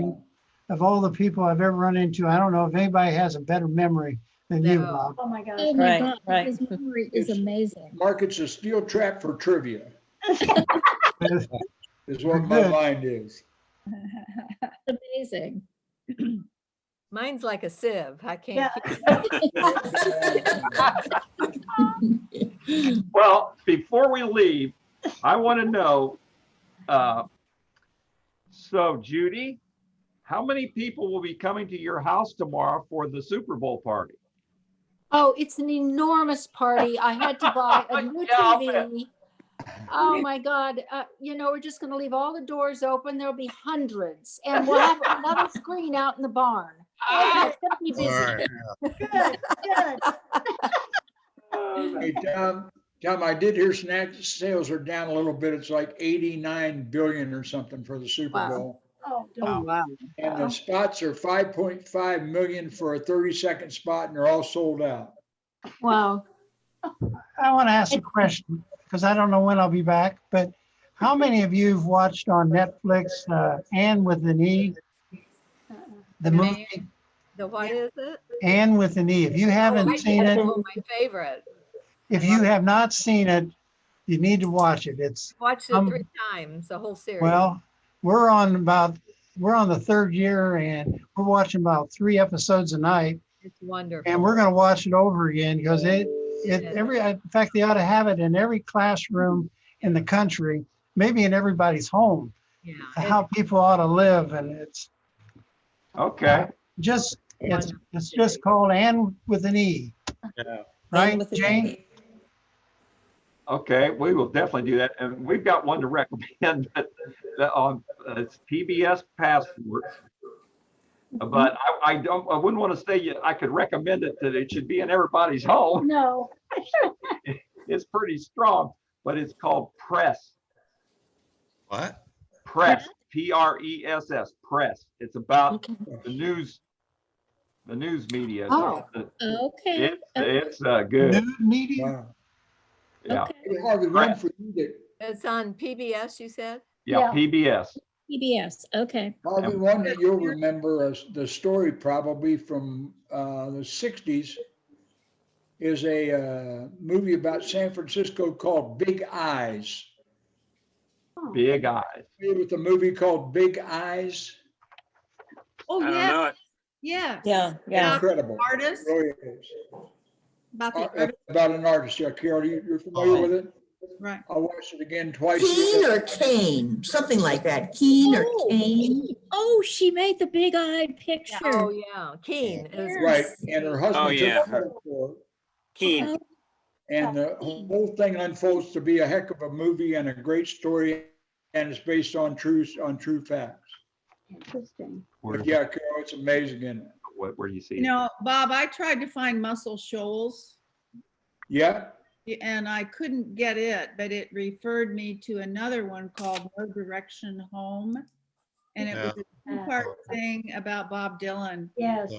of all the people I've ever run into. I don't know if anybody has a better memory than you, No. Bob. oh my gosh. Oh my Right, God, right. his memory is amazing. Mark, it's a steel trap for trivia, is what my Good. mind is. Amazing. Mine's like a sieve. I can't. Well, before we leave, I want to know, so Judy, how many people will be coming to your house tomorrow for the Super Bowl party? Oh, it's an enormous party. I had to buy a new TV. Oh my God. We're just going to leave all the doors open. There'll be hundreds, and we'll have another screen out in the barn. It's going to be busy. Right. Good, good. Hey, Tom, I did hear snack sales are down a little bit. It's like 89 billion or something for the Super Wow. Bowl. Oh, Oh, wow. And the spots are 5.5 million for a 30-second spot, and they're all sold out. Wow. I want to ask a question because I don't know when I'll be back, but how many of you have watched on Netflix Anne with an E? The movie The what is it? Anne with an E. If you haven't I seen did. it, Oh, my favorite. if you have not seen it, you need to watch it. It's Watched it 3 times, the whole series. well, we're on the third year and we're watching about 3 episodes a night. It's wonderful. And we're going to watch it over again because in fact, they ought to have it in every classroom in the country, maybe in everybody's home, Yeah. how people ought to live. And it's Okay. it's just called Anne with an E, Yeah. right, Jane? Okay, we will definitely do that. And we've got one to recommend that on it's PBS Passport. But I wouldn't want to say I could recommend it that it should be in everybody's home. No. It's pretty strong, but it's called Press. What? Press, Press, Press. It's about the news media. Oh, okay. It's good. News media? Wow. Yeah, It's hard to run for you to It's on PBS, you said? yeah, PBS. PBS, okay. Probably one that you'll remember as the story probably from the 60s is a movie about San Francisco called Big Eyes. Big Eyes. With a movie called Big Eyes. Oh, I don't yeah. know it. Yeah. Yeah. Incredible. Artist. It really is. About the artist. About an artist. Yeah, Carol, you're familiar with it? Right. I watched it again twice. Keen or Kane, something like that. Keen or Kane. Oh, she made the big-eyed picture. Oh, yeah. Keen. It was- Right, and her husband Oh, yeah. took her for it. Keen. And the whole thing unfolds to be a heck of a movie and a great story, and it's based on true facts. Interesting. But yeah, Carol, it's amazing, isn't it? Where do you see You know, Bob, I tried to find Muscle Shoals Yeah, and I couldn't get it, but it referred me to another one called No Direction Home. And it was a 2-part thing about Bob Dylan. Yes.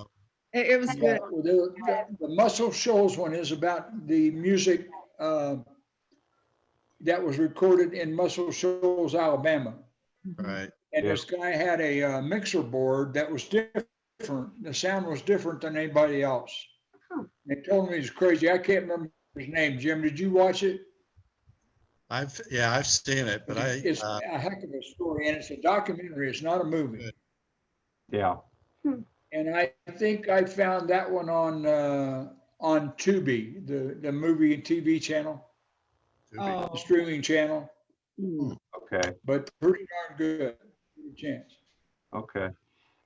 It was good. the Muscle Shoals one is about the music that was recorded in Muscle Shoals, Alabama. Right. And this guy had a mixer board that was different. The sound was different than anybody else. They told me he's crazy. I can't remember his name. Jim, did you watch it? I've seen it, but It's a heck of a story, and it's a documentary. It's not a movie. Yeah. And I think I found that one on Tubi, the movie and TV channel, Oh. the streaming channel. Okay. But pretty darn good. Good chance. Okay.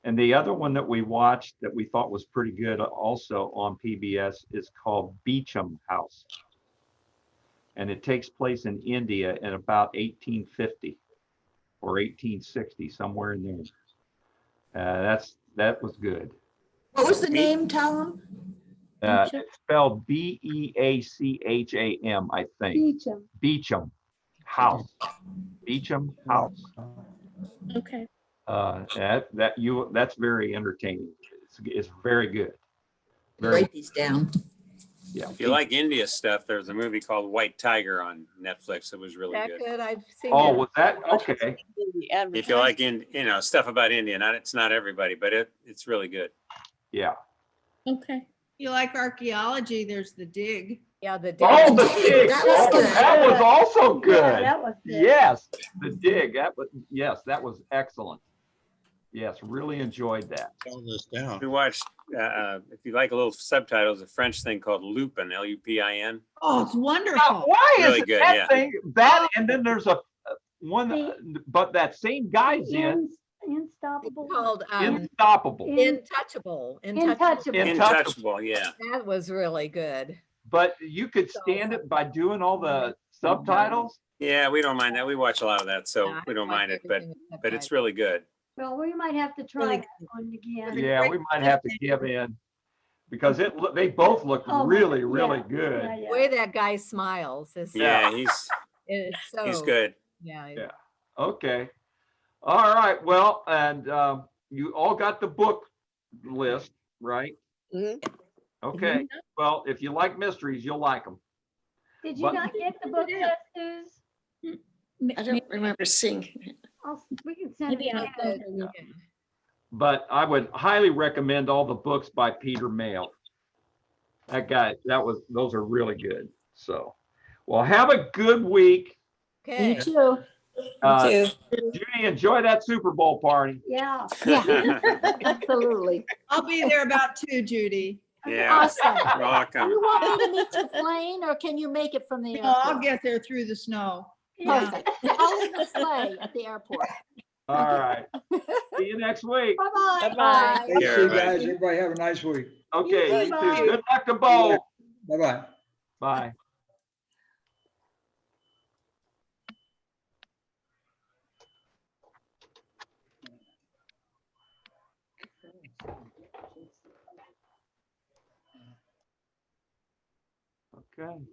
And the other one that we watched that we thought was pretty good also on PBS is called Beecham House. And it takes place in India in about 1850 or 1860, somewhere in there. That was good. What was the name, Tom? It's spelled Beacham, I think. Beecham. Beecham House. Beecham House. Okay. That's very entertaining. It's very good. Write these down. Yeah. If you like India stuff, there's a movie called White Tiger on Netflix that was really That good. good? I've seen Oh, it. was that okay? If you like stuff about India, it's not everybody, but it's really good. Yeah. Okay. If you like archaeology, there's The Dig. Yeah, The Dig. Oh, the dig. That was also good. Yeah, that was good. Yes, the dig. That was excellent. Yes, really enjoyed that. Tone this down. We watched, if you like a little subtitles, a French thing called Lupin, Lupin. Oh, it's wonderful. Why Really is good, that yeah. thing, that, and then there's a one, but that same guy's in Unstoppable. Called Unstoppable. Intouchable. Untouchable. Intouchable, yeah. That was really good. But you could stand it by doing all the subtitles? Yeah, we don't mind that. We watch a lot of that, so Yeah, we don't I watch mind it, everything but it's really good. Well, we might have to try that one again. Yeah, we might have to give in because they both look Oh, really, yeah, really good. yeah, The yeah. way that guy smiles is Yeah, it's so he's good. Yeah. Yeah. Okay. All right. Well, and you all got the book list, right? Mhm. Okay. Well, if you like mysteries, you'll like them. Did you But- not get the book list, Suze? I don't remember seeing. We can send it Maybe I'll again. go to look. But I would highly recommend all the books by Peter Mayle. That guy, those are really good. So, well, have a good week. Okay. You too. Judy, enjoy that Super Bowl party. Yeah. Yeah, absolutely. I'll be there about 2, Judy. Yeah, Awesome. we're all Do coming. you want me to meet your plane or can you make it from the No, I'll airport? get there through the snow. Perfect. I'll leave the sleigh at the airport. All right. See you next week. Bye-bye. Bye. Thank Yeah, you, everybody. guys. Everybody have a nice week. Okay, you too. Bye. Good luck to Bo. Bye-bye. Bye. Okay.